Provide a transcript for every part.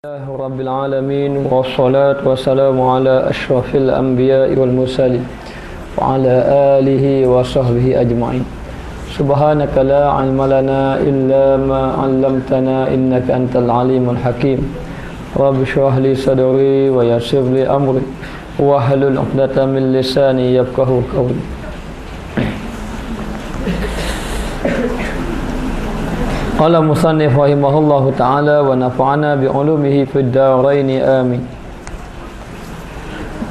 Rabbil alamin wassalatu wassalamu ala asyrafil anbiya'i wal mursalin wa ala alihi wa sahbihi ajma'in. Subhanaka la ilma lana illa ma 'allamtana innaka antal alimul hakim. Rabbi shrah li sadri wa yassir li amri wa hlul 'uqdatam min lisani yafqahu qawli. Qala musannif rahimahullahu ta'ala wa nafa'ana bi'ulumihi fid dharain amin.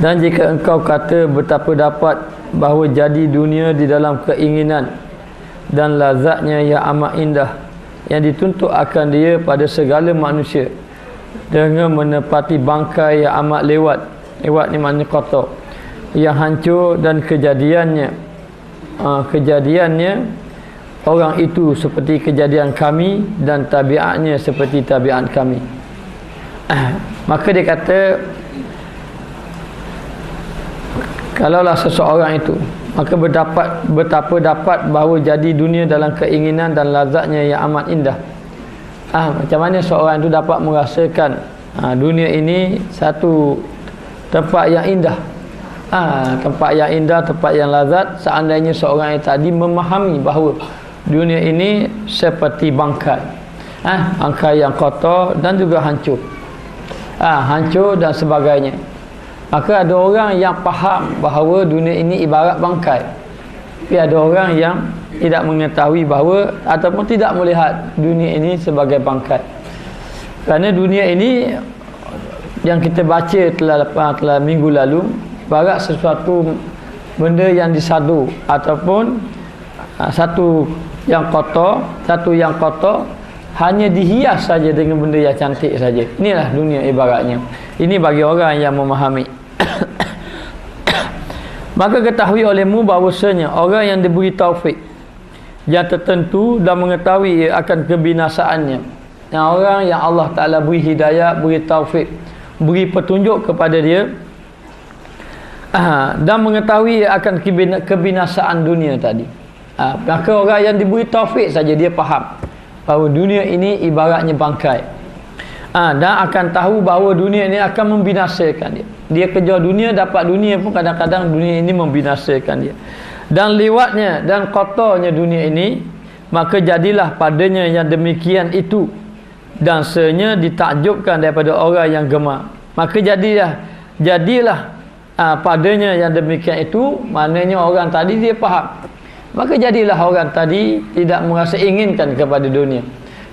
Dan jika engkau kata betapa dapat bahawa jadi dunia di dalam keinginan dan lazatnya yang amat indah yang dituntut akan dia pada segala manusia dengan menepati bangkai yang amat lewat ni maknanya kotor, yang hancur dan kejadiannya orang itu seperti kejadian kami dan tabiatnya seperti tabiat kami. Maka dia kata, kalaulah seseorang itu maka betapa dapat bahawa jadi dunia dalam keinginan dan lazatnya yang amat indah. Macam mana seorang itu dapat merasakan dunia ini satu tempat yang indah, tempat yang indah, tempat yang lazat, seandainya seorang yang tadi memahami bahawa dunia ini seperti bangkai, bangkai yang kotor dan juga hancur, hancur dan sebagainya. Maka ada orang yang faham bahawa dunia ini ibarat bangkai, tapi ada orang yang tidak mengetahui bahawa ataupun tidak melihat dunia ini sebagai bangkai. Kerana dunia ini yang kita baca telah minggu lalu ibarat sesuatu benda yang disadu ataupun satu yang kotor hanya dihias saja dengan benda yang cantik saja. Inilah dunia ibaratnya. Ini bagi orang yang memahami. Maka ketahui olehmu bahawasanya orang yang diberi taufik yang tertentu dan mengetahui akan kebinasaannya, yang orang yang Allah Ta'ala beri hidayah, beri taufik, beri petunjuk kepada dia, dan mengetahui akan kebinasaan dunia tadi, maka orang yang diberi taufik saja dia faham bahawa dunia ini ibaratnya bangkai, dan akan tahu bahawa dunia ini akan membinasakan dia. Dia kejar dunia, dapat dunia pun kadang-kadang dunia ini membinasakan dia. Dan lewatnya dan kotornya dunia ini, maka jadilah padanya yang demikian itu, dan senyanya ditakjubkan daripada orang yang gemar. Maka jadilah padanya yang demikian itu, maknanya orang tadi dia faham. Maka jadilah orang tadi tidak merasa inginkan kepada dunia.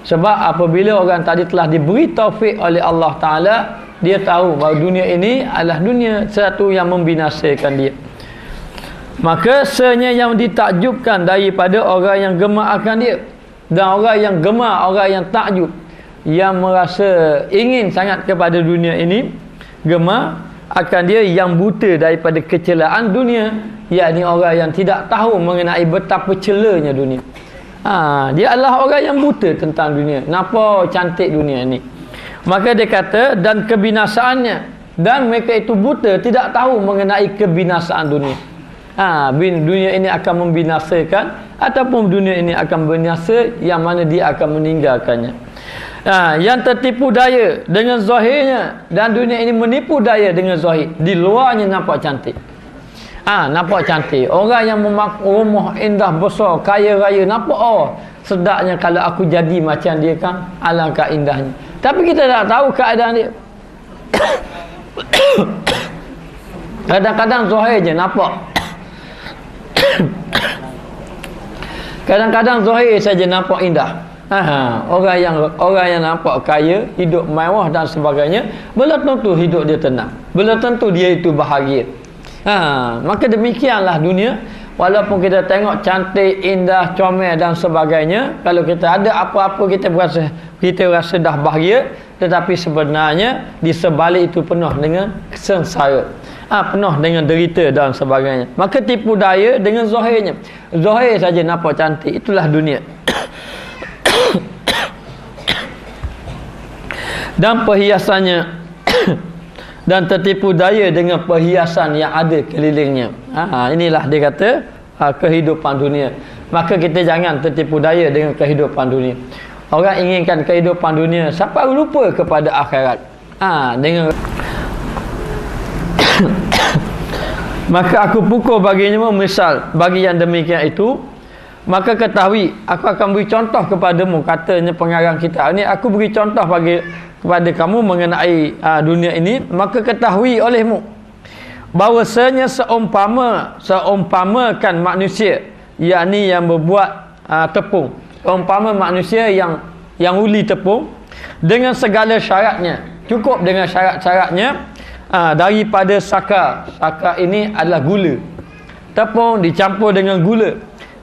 Sebab apabila orang tadi telah diberi taufik oleh Allah Ta'ala, dia tahu bahawa dunia ini adalah dunia satu yang membinasakan dia. Maka senyanya yang ditakjubkan daripada orang yang gemar akan dia. Dan orang yang gemar, orang yang takjub, yang merasa ingin sangat kepada dunia ini, gemar akan dia, yang buta daripada kecelaan dunia, yakni orang yang tidak tahu mengenai betapa celanya dunia. Dia adalah orang yang buta tentang dunia. Nampak cantik dunia ini. Maka dia kata, dan kebinasaannya, dan mereka itu buta, tidak tahu mengenai kebinasaan dunia. Dunia ini akan membinasakan, ataupun dunia ini akan binasa, yang mana dia akan meninggalkannya. Yang tertipu daya dengan zahirnya, dan dunia ini menipu daya dengan zahir. Di luarnya nampak cantik, nampak cantik. Orang yang rumah indah besar, kaya raya, nampak sedapnya kalau aku jadi macam dia kan, alangkah indahnya. Tapi kita tak tahu keadaan dia. Kadang-kadang zahir je nampak, kadang-kadang zahir saja nampak indah. Orang yang nampak kaya, hidup mewah dan sebagainya, belum tentu hidup dia tenang, belum tentu dia itu bahagia. Maka demikianlah dunia. Walaupun kita tengok cantik, indah, comel dan sebagainya, kalau kita ada apa-apa kita rasa dah bahagia, tetapi sebenarnya di sebalik itu penuh dengan sengsara, penuh dengan derita dan sebagainya. Maka tipu daya dengan zahirnya. Zahir saja nampak cantik, itulah dunia. Dan perhiasannya dan tertipu daya dengan perhiasan yang ada kelilingnya. Inilah dia kata kehidupan dunia. Maka kita jangan tertipu daya dengan kehidupan dunia. Orang inginkan kehidupan dunia sampai lupa kepada akhirat. Dengan maka aku pukul baginya misal bagi yang demikian itu, maka ketahui aku akan beri contoh kepadamu, katanya pengarang kita ini, aku beri contoh kepada kamu mengenai dunia ini, maka ketahui olehmu bahwasanya seumpamakan manusia, yakni yang berbuat tepung, umpama manusia yang uli tepung dengan segala syaratnya, cukup dengan syarat-syaratnya, daripada saka ini adalah gula, tepung dicampur dengan gula,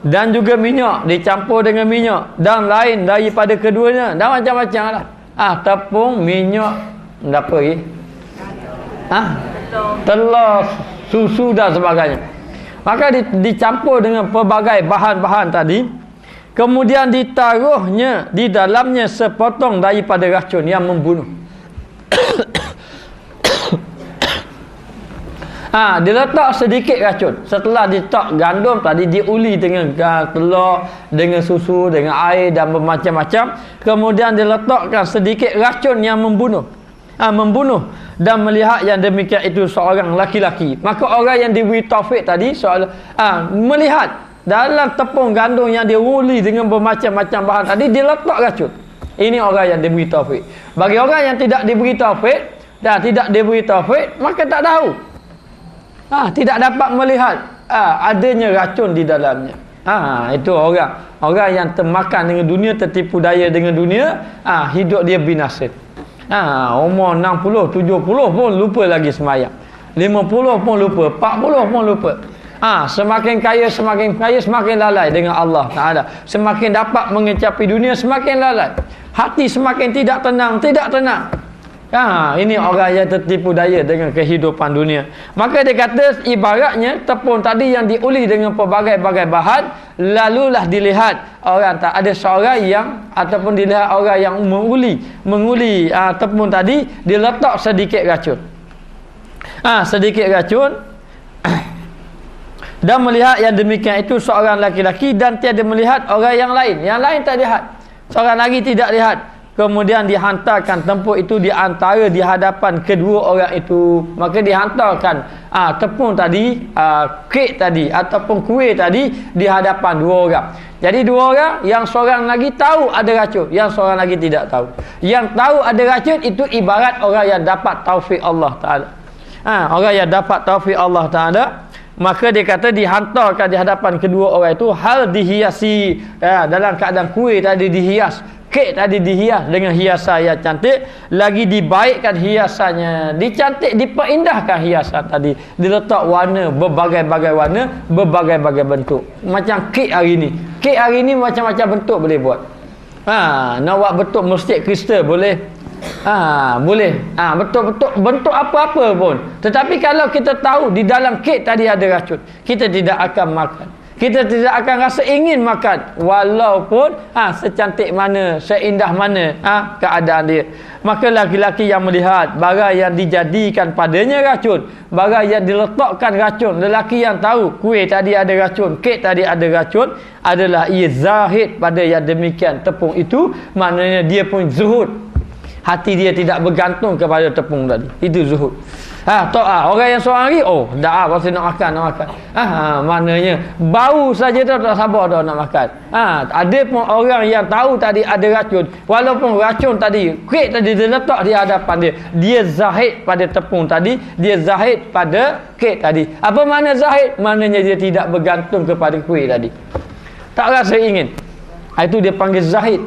dan juga minyak dicampur dengan minyak, dan lain daripada keduanya, dan macam-macam lah. Tepung, minyak, apa lagi? Telur, susu dan sebagainya. Maka dicampur dengan pelbagai bahan-bahan tadi, kemudian ditaruhnya di dalamnya sepotong daripada racun yang membunuh. Diletak sedikit racun. Setelah diletak gandum tadi, diuli dengan telur, dengan susu, dengan air dan bermacam-macam, kemudian diletakkan sedikit racun yang membunuh. Dan melihat yang demikian itu seorang laki-laki, maka orang yang diberi taufik tadi melihat dalam tepung gandum yang diuli dengan bermacam-macam bahan tadi diletak racun. Ini orang yang diberi taufik. Bagi orang yang tidak diberi taufik dan tidak diberi taufik, maka tak tahu, tidak dapat melihat adanya racun di dalamnya. Itu orang yang termakan dengan dunia, tertipu daya dengan dunia, hidup dia binasa. Umur 60, 70 pun lupa lagi sembahyang, 50 pun lupa, 40 pun lupa. Semakin kaya, semakin lalai dengan Allah Ta'ala. Semakin dapat mengecapi dunia, semakin lalai. Hati semakin tidak tenang. Ini orang yang tertipu daya dengan kehidupan dunia. Maka dia kata ibaratnya tepung tadi yang diuli dengan pelbagai-bagai bahan, lalulah dilihat orang tak ada seorang yang, ataupun dilihat orang yang menguli tepung tadi, diletak sedikit racun. Sedikit racun. Dan melihat yang demikian itu seorang laki-laki, dan tiada melihat orang yang lain. Yang lain tak lihat, seorang lagi tidak lihat. Kemudian dihantarkan tempur itu di hadapan kedua orang itu. Maka dihantarkan tepung tadi, kek tadi ataupun kuih tadi di hadapan dua orang. Jadi dua orang, yang seorang lagi tahu ada racun, yang seorang lagi tidak tahu. Yang tahu ada racun itu ibarat orang yang dapat taufik Allah Ta'ala. Orang yang dapat taufik Allah Ta'ala, maka dia kata dihantarkan di hadapan kedua orang itu, hal dihiasi, dalam keadaan kuih tadi dihias, kek tadi dihias dengan hiasan yang cantik, lagi dibaikkan hiasannya, dicantik, diperindahkan hiasan tadi, diletak warna, berbagai-bagai warna, berbagai-bagai bentuk. Macam kek hari ni macam-macam bentuk boleh buat. Nak buat bentuk masjid kristal boleh. Boleh. Betul-betul bentuk apa-apa pun. Tetapi kalau kita tahu di dalam kek tadi ada racun, kita tidak akan makan. Kita tidak akan rasa ingin makan, walaupun secantik mana, seindah mana keadaan dia. Maka laki-laki yang melihat barang yang dijadikan padanya racun, barang yang diletakkan racun, lelaki yang tahu kuih tadi ada racun, kek tadi ada racun, adalah ia zahid pada yang demikian tepung itu. Maknanya dia pun zuhud, hati dia tidak bergantung kepada tepung tadi. Itu zuhud. Orang yang seorang lagi, dah pasti nak makan. Maknanya bau saja dah tak sabar dah nak makan. Ada pun orang yang tahu tadi ada racun, walaupun racun tadi, kek tadi diletak di hadapan dia, dia zahid pada tepung tadi, dia zahid pada kek tadi. Apa makna zahid? Maknanya dia tidak bergantung kepada kuih tadi, tak rasa ingin. Itu dia panggil zahid,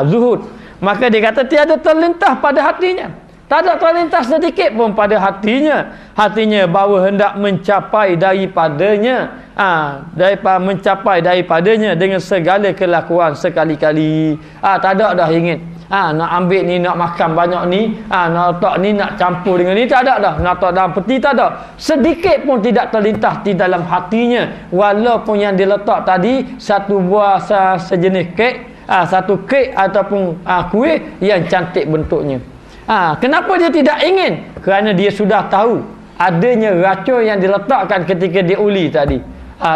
zuhud. Maka dia kata tiada terlintas pada hatinya, tak ada terlintas sedikit pun pada hatinya bahawa hendak mencapai daripadanya, mencapai daripadanya dengan segala kelakuan sekali-kali. Tak ada dah ingin nak ambil ni, nak makan banyak ni, nak letak ni, nak campur dengan ni, tak ada dah. Nak letak dalam peti, tak ada. Sedikit pun tidak terlintas di dalam hatinya, walaupun yang diletak tadi satu buah sejenis kek, satu kek ataupun kuih yang cantik bentuknya. Kenapa dia tidak ingin? Kerana dia sudah tahu adanya racun yang diletakkan ketika diuli tadi.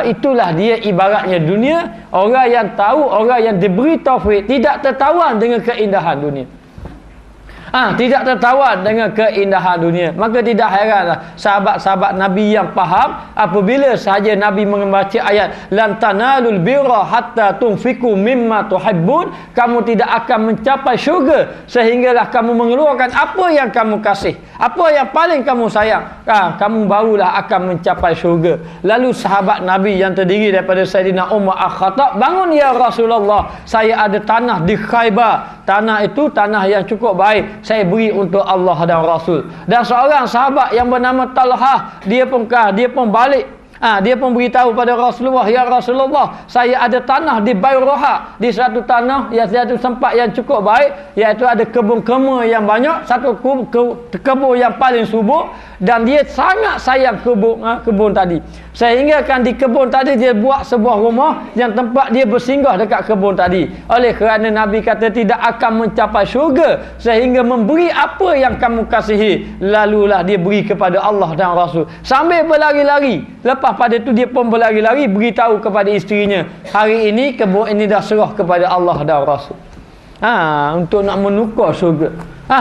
Itulah dia ibaratnya dunia. Orang yang tahu, orang yang diberi taufik, tidak tertawan dengan keindahan dunia. Tidak tertawan dengan keindahan dunia. Maka tidak heranlah sahabat-sahabat Nabi yang faham apabila sahaja Nabi membaca ayat lan tanalul birra hatta tunfiqu mimma tuhibbun, kamu tidak akan mencapai syurga sehinggalah kamu mengeluarkan apa yang kamu kasih, apa yang paling kamu sayang, kamu barulah akan mencapai syurga. Lalu sahabat Nabi yang terdiri daripada Sayyidina Umar Al-Khattab, bangun ya Rasulullah, saya ada tanah di Khaybar. Tanah itu tanah yang cukup baik, saya beri untuk Allah dan Rasul. Dan seorang sahabat yang bernama Talhah, dia pun balik. Dia pun beritahu pada Rasulullah, ya Rasulullah, saya ada tanah di Bayroha, di satu tanah, satu tempat yang cukup baik, iaitu ada kebun kurma yang banyak, satu kebun yang paling subur, dan dia sangat sayang kebun tadi. Sehingga kan di kebun tadi dia buat sebuah rumah yang tempat dia bersinggah dekat kebun tadi. Oleh kerana Nabi kata tidak akan mencapai syurga sehingga memberi apa yang kamu kasihi, lalulah dia beri kepada Allah dan Rasul. Sambil berlari-lari, lepas pada itu dia pun berlari-lari beritahu kepada isterinya, hari ini kebun ini dah serah kepada Allah dan Rasul. Untuk nak menukar syurga.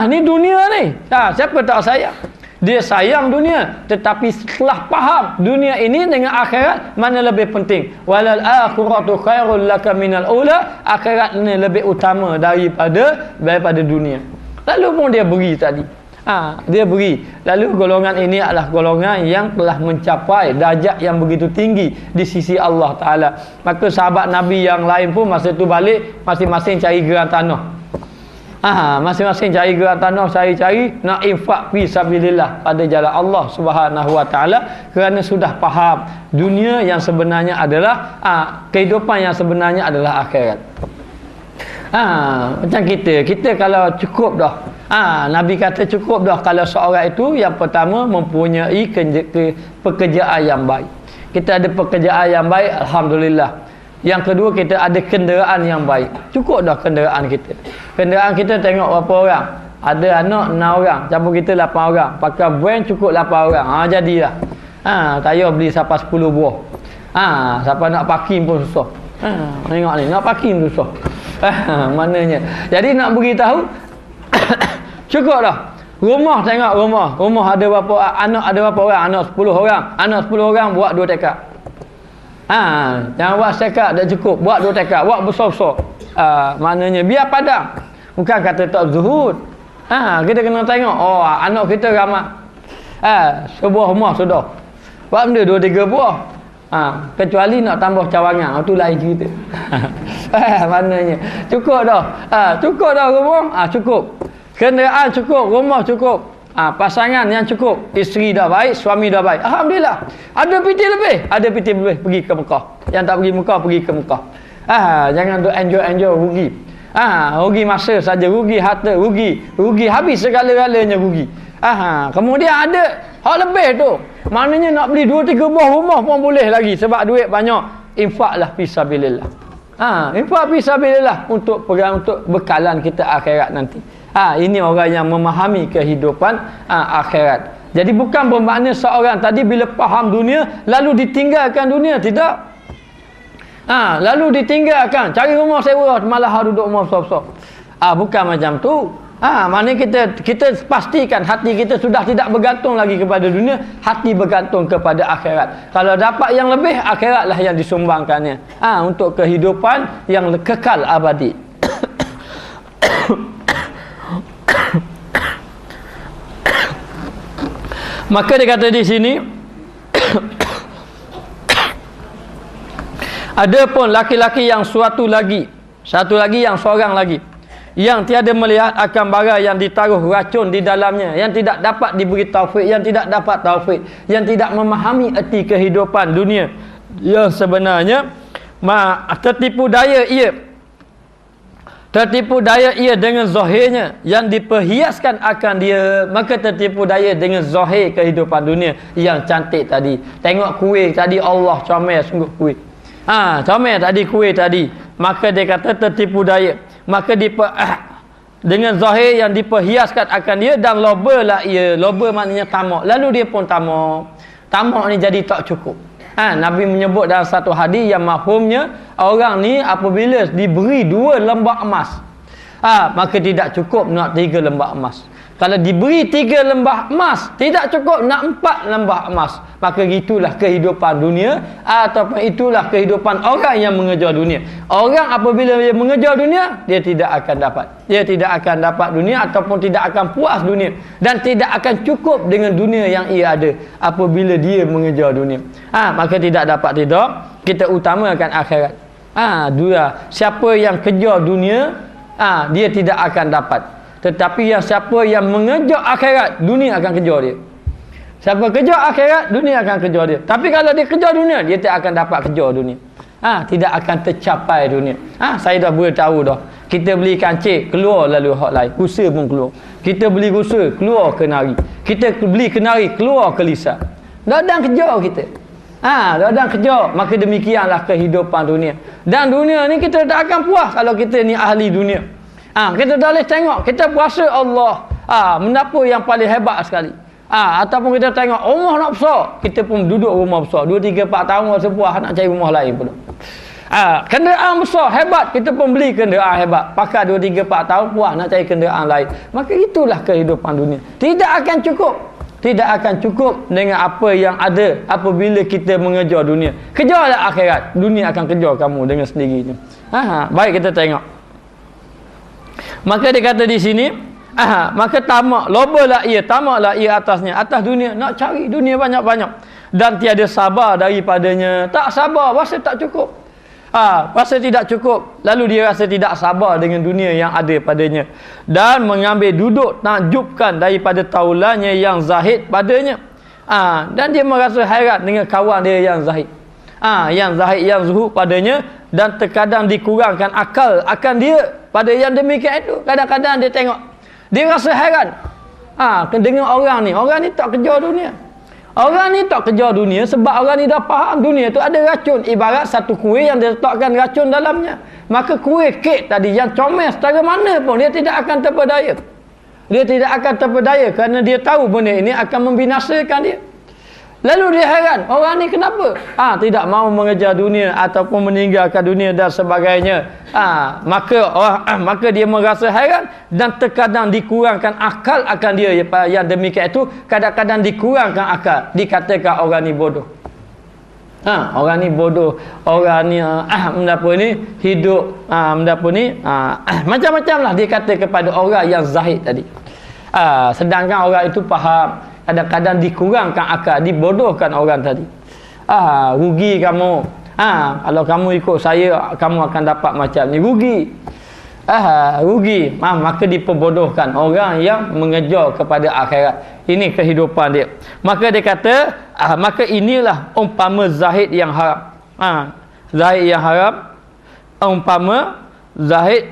Ni dunia ni. Siapa tak sayang? Dia sayang dunia, tetapi setelah faham dunia ini dengan akhirat, mana lebih penting? Walal akhiratu khairul laka minal ula, akhirat ni lebih utama daripada dunia. Lalu pun dia beri tadi. Dia beri. Lalu golongan ini adalah golongan yang telah mencapai darjat yang begitu tinggi di sisi Allah Ta'ala. Maka sahabat Nabi yang lain pun masa itu balik, masing-masing cari geran tanah. Masing-masing cari geran tanah, cari nak infak fi sabilillah pada jalan Allah Subhanahu Wa Ta'ala, kerana sudah faham dunia yang sebenarnya adalah kehidupan yang sebenarnya adalah akhirat. Macam kita kalau cukup dah. Nabi kata cukup dah kalau seorang itu yang pertama mempunyai pekerjaan yang baik. Kita ada pekerjaan yang baik, alhamdulillah. Yang kedua, kita ada kenderaan yang baik. Cukup dah kenderaan kita. Kenderaan kita tengok berapa orang. Ada anak 6 orang, campur kita 8 orang. Pakai van cukup 8 orang. Jadilah. Tak payah beli sampai 10 buah. Siapa nak parking pun susah. Tengok ni, nak parking susah. Maknanya. Jadi nak beritahu cukup dah. Rumah, tengok rumah ada berapa anak, ada berapa orang? Anak 10 orang. Anak 10 orang buat 2 tekak. Jangan buat tekak dah cukup, buat 2 tekak, buat besar-besar. Maknanya biar padang. Bukan kata tak zuhud. Kita kena tengok, anak kita ramai. Sebuah rumah sudah. Buat benda 2-3 buah. Kecuali nak tambah cawangan, itu lain cerita. Maknanya cukup dah. Cukup dah rumah, cukup. Kenderaan cukup, rumah cukup. Pasangan yang cukup, isteri dah baik, suami dah baik, alhamdulillah. Ada piti lebih pergi ke Mekah. Yang tak pergi Mekah, pergi ke Mekah. Jangan tu enjoy rugi. Rugi masa saja, rugi harta, rugi habis segala-galanya rugi. Kemudian ada hal lebih tu. Maknanya nak beli 2-3 buah rumah pun boleh lagi sebab duit banyak. Infaklah fi sabilillah. Infak fi sabilillah untuk bekalan kita akhirat nanti. Ini orang yang memahami kehidupan akhirat. Jadi bukan bermakna seorang tadi bila faham dunia lalu ditinggalkan dunia, tidak. Lalu ditinggalkan, cari rumah sewa, malah duduk rumah besar-besar. Bukan macam tu. Maknanya kita pastikan hati kita sudah tidak bergantung lagi kepada dunia, hati bergantung kepada akhirat. Kalau dapat yang lebih, akhiratlah yang disumbangkannya untuk kehidupan yang kekal abadi. Maka dia kata di sini ada pun laki-laki yang satu lagi yang seorang lagi yang tiada melihat akan barang yang ditaruh racun di dalamnya, yang tidak dapat diberi taufik, yang tidak dapat taufik, yang tidak memahami erti kehidupan dunia yang sebenarnya, tertipu daya ia dengan zahirnya yang diperhiaskan akan dia, maka tertipu daya dengan zahir kehidupan dunia yang cantik tadi. Tengok kuih tadi, Allah comel sungguh kuih. Comel tadi kuih tadi. Maka dia kata tertipu daya. Maka dengan zahir yang diperhiaskan akan dia, dan lobalah ia. Loba maknanya tamak. Lalu dia pun tamak. Tamak ni jadi tak cukup. Nabi menyebut dalam satu hadis yang mafhumnya, orang ni apabila diberi 2 lembak emas, Maka tidak cukup nak 3 lembah emas. Kalau diberi 3 lembah emas, tidak cukup nak 4 lembah emas. Maka itulah kehidupan dunia, ataupun itulah kehidupan orang yang mengejar dunia. Orang apabila dia mengejar dunia, dia tidak akan dapat. Dia tidak akan dapat dunia, ataupun tidak akan puas dunia, dan tidak akan cukup dengan dunia yang ia ada apabila dia mengejar dunia. Maka tidak dapat tidak, kita utamakan akhirat. Siapa yang kejar dunia, dia tidak akan dapat. Tetapi siapa yang mengejar akhirat, dunia akan kejar dia. Siapa kejar akhirat, dunia akan kejar dia. Tapi kalau dia kejar dunia, dia tak akan dapat kejar dunia. Tidak akan tercapai dunia. Saya dah boleh tahu dah. Kita beli kancing, keluar lalu hak lain. Rusa pun keluar. Kita beli rusa, keluar kenari. Kita beli kenari, keluar kelisa. Dadang kejar kita. Dadang kejar. Maka demikianlah kehidupan dunia. Dan dunia ni kita tak akan puas kalau kita ni ahli dunia. Kita dah boleh tengok, kita puasa Allah. Menapa yang paling hebat sekali. Ataupun kita tengok rumah nak besar, kita pun duduk rumah besar 2, 3, 4 tahun rasa puas, nak cari rumah lain pula. Kenderaan besar hebat, kita pun beli kenderaan hebat, pakai 2, 3, 4 tahun puas, nak cari kenderaan lain. Maka itulah kehidupan dunia. Tidak akan cukup. Tidak akan cukup dengan apa yang ada apabila kita mengejar dunia. Kejarlah akhirat, dunia akan kejar kamu dengan sendirinya. Baik, kita tengok. Maka dia kata di sini, maka tamak, lobalah ia, tamaklah ia atasnya, atas dunia, nak cari dunia banyak-banyak, dan tiada sabar daripadanya. Tak sabar, rasa tak cukup. Rasa tidak cukup, lalu dia rasa tidak sabar dengan dunia yang ada padanya, dan mengambil duduk takjubkan daripada taulannya yang zahid padanya. Dan dia merasa hairat dengan kawan dia yang zahid. Yang zahid, yang zuhud padanya, dan terkadang dikurangkan akal akan dia pada yang demikian itu. Kadang-kadang dia tengok, dia rasa heran dengan orang ni tak kejar dunia. Orang ni tak kejar dunia sebab orang ni dah faham dunia tu ada racun. Ibarat satu kuih yang dia letakkan racun dalamnya. Maka kuih kek tadi yang comel secara mana pun dia tidak akan terpedaya. Dia tidak akan terpedaya kerana dia tahu benda ini akan membinasakan dia. Lalu dia heran, orang ni kenapa? Tidak mahu mengejar dunia ataupun meninggalkan dunia dan sebagainya. Maka dia merasa heran, dan terkadang dikurangkan akal akan dia. Yang demikian itu kadang-kadang dikurangkan akal. Dikatakan orang ni bodoh. Orang ni bodoh. Orang ni hidup macam-macam lah dia kata kepada orang yang zahid tadi. Sedangkan orang itu faham. Kadang-kadang dikurangkan akal, dibodohkan orang tadi. Rugi kamu. Kalau kamu ikut saya, kamu akan dapat macam ni. Rugi. Rugi. Maka diperbodohkan orang yang mengejar kepada akhirat. Ini kehidupan dia. Maka dia kata, maka inilah umpama zahid yang haram. Zahid yang haram, umpama zahid,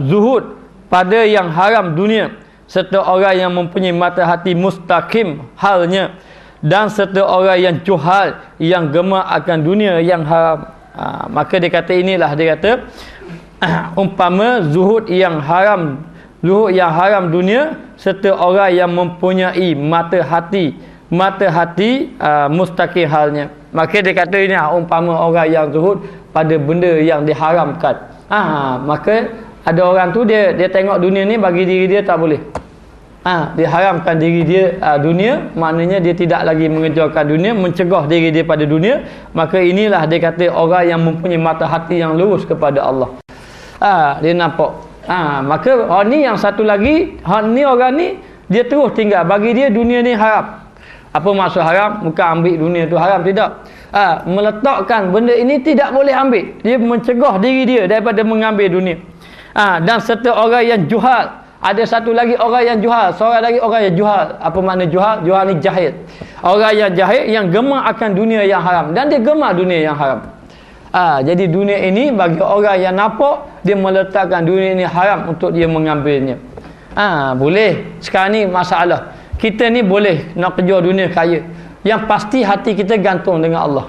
zuhud pada yang haram dunia, serta orang yang mempunyai mata hati mustaqim halnya, dan serta orang yang juhal yang gemar akan dunia yang haram. Maka dia kata inilah, dia kata umpama zuhud yang haram dunia, serta orang yang mempunyai mata hati mustaqim halnya. Maka dia kata ini umpama orang yang zuhud pada benda yang diharamkan. Maka ada orang tu dia tengok dunia ni, bagi diri dia tak boleh. Dia haramkan diri dia dunia, maknanya dia tidak lagi mengejarkan dunia, mencegah diri dia pada dunia. Maka inilah dia kata orang yang mempunyai mata hati yang lurus kepada Allah. Dia nampak. Maka orang ni yang satu lagi, orang ni dia terus tinggal, bagi dia dunia ni haram. Apa maksud haram? Bukan ambil dunia tu haram, tidak. Meletakkan benda ini tidak boleh ambil. Dia mencegah diri dia daripada mengambil dunia. Dan serta orang yang juhal. Ada satu lagi orang yang juhal, seorang lagi orang yang juhal. Apa makna juhal? Juhal ni jahil. Orang yang jahil yang gemar akan dunia yang haram, dan dia gemar dunia yang haram. Jadi dunia ini bagi orang yang nampak, dia meletakkan dunia ini haram untuk dia mengambilnya. Boleh. Sekarang ni masalah, kita ni boleh nak kejar dunia kaya, yang pasti hati kita gantung dengan Allah.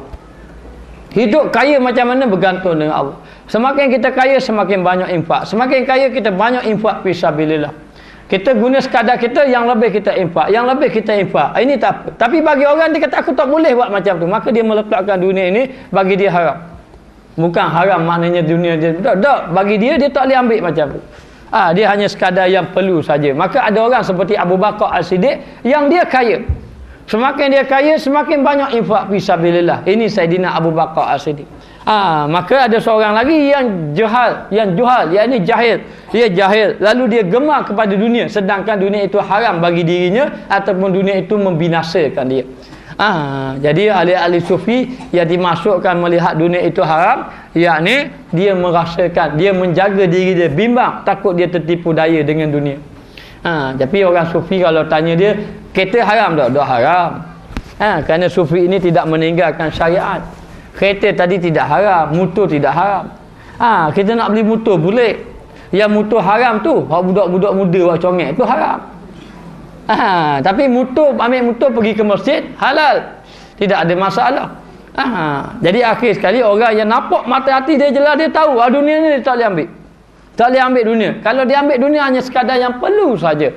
Hidup kaya macam mana bergantung dengan Allah. Semakin kita kaya, semakin banyak infak. Semakin kaya, kita banyak infak fisabilillah. Kita guna sekadar kita, yang lebih kita infak, yang lebih kita infak. Ini tak apa. Tapi bagi orang dia kata aku tak boleh buat macam tu, maka dia meletakkan dunia ini bagi dia haram. Bukan haram maknanya dunia dia. Tak, bagi dia tak boleh ambil macam tu. Dia hanya sekadar yang perlu saja. Maka ada orang seperti Abu Bakar As-Siddiq yang dia kaya. Semakin dia kaya, semakin banyak infak fisabilillah. Ini Saidina Abu Bakar As-Siddiq. Maka ada seorang lagi yang juhal, yakni jahil. Dia jahil, lalu dia gemar kepada dunia, sedangkan dunia itu haram bagi dirinya ataupun dunia itu membinasakan dia. Jadi ahli-ahli sufi yang dimasukkan melihat dunia itu haram, yakni dia merasakan, dia menjaga diri dia, bimbang, takut dia tertipu daya dengan dunia. Tapi orang sufi kalau tanya dia, kereta haram tak? Tak haram. Kerana sufi ini tidak meninggalkan syariat. Kereta tadi tidak haram, motor tidak haram. Kita nak beli motor boleh. Yang motor haram tu, budak-budak muda buat congek tu haram. Tapi ambil motor pergi ke masjid halal. Tidak ada masalah. Jadi akhir sekali orang yang nampak mata hati dia jelas, dia tahu dunia ni dia tak boleh ambil. Tak boleh ambil dunia. Kalau dia ambil dunia hanya sekadar yang perlu saja.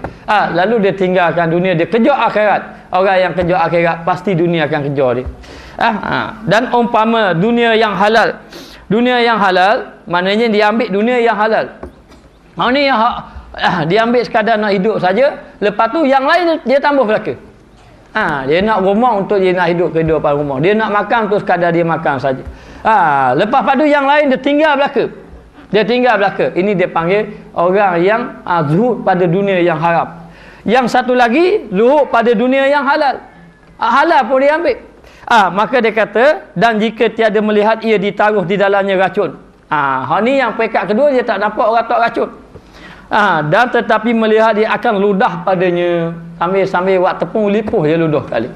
Lalu dia tinggalkan dunia, dia kejar akhirat. Orang yang kejar akhirat pasti dunia akan kejar dia. Dan umpama dunia yang halal. Dunia yang halal maknanya dia ambil dunia yang halal. Ni yang dia ambil sekadar nak hidup saja, lepas tu yang lain dia tambah belaka. Dia nak rumah untuk dia nak hidup kehidupan rumah. Dia nak makan untuk sekadar dia makan saja. Lepas pada yang lain dia tinggal belaka. Dia tinggal belaka. Ini dia panggil orang yang zuhud pada dunia yang haram. Yang satu lagi zuhud pada dunia yang halal. Halal pun dia ambil. Maka dia kata, dan jika tiada melihat ia ditaruh di dalamnya racun. Ni yang pekat kedua, dia tak nampak orang tak racun. Dan tetapi melihat dia akan ludah padanya. Sambil buat tepung lipuh dia ludah kali.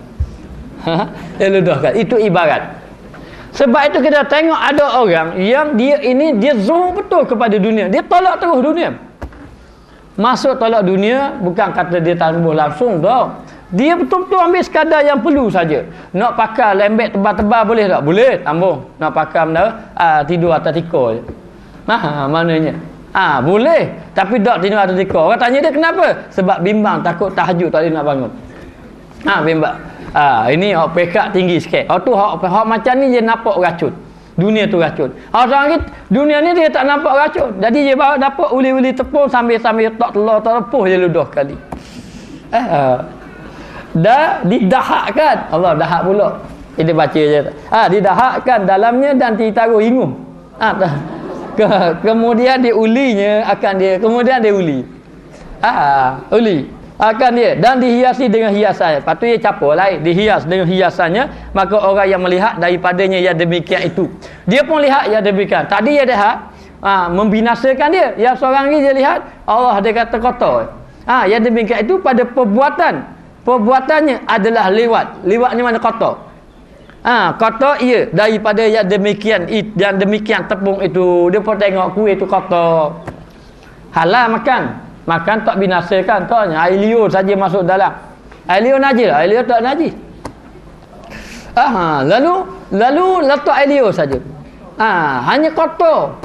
Dia ludah kali. Itu ibarat. Sebab itu kita tengok ada orang yang dia zuhud betul kepada dunia. Dia tolak terus dunia. Masuk tolak dunia bukan kata dia tambah langsung tau. Dia betul-betul ambil sekadar yang perlu saja. Nak pakai lembek tebal-tebal boleh tak? Boleh, tambah. Nak pakai tidur atas tikar je. Maknanya. Boleh. Tapi tak tidur atas tikar. Orang tanya dia kenapa? Sebab bimbang, takut tahajud tak boleh nak bangun. Bimbang. Ini hak pekat tinggi sikit. Hak macam ni dia nampak racun. Dunia tu racun. Orang ni dunia ni dia tak nampak racun. Jadi dia bawa dapat uli-uli tepung sambil tak telur terlepuh dia ludah kali. Dah didahakkan. Allah dahak pula. Kita baca je. Didahakkan dalamnya dan ditaruh inguh. Kemudian dia ulinya kemudian dia uli. Uli akan dia dan dihiasi dengan hiasannya. Lepas tu dia capur lain, dihias dengan hiasannya, maka orang yang melihat daripadanya yang demikian itu. Dia pun lihat yang demikian. Tadi dia lihat membinasakan dia. Yang seorang ni dia lihat Allah dia kata kotor. Yang demikian itu pada perbuatannya adalah lewatnya mana kotor. Kotor ia daripada yang demikian tepung itu. Dia pun tengok kuih itu kotor. Halal makan tak binasakan tak, air liur saja masuk dalam. Air liur najis, air liur tak najis. Lalu letak air liur saja. Hanya kotor.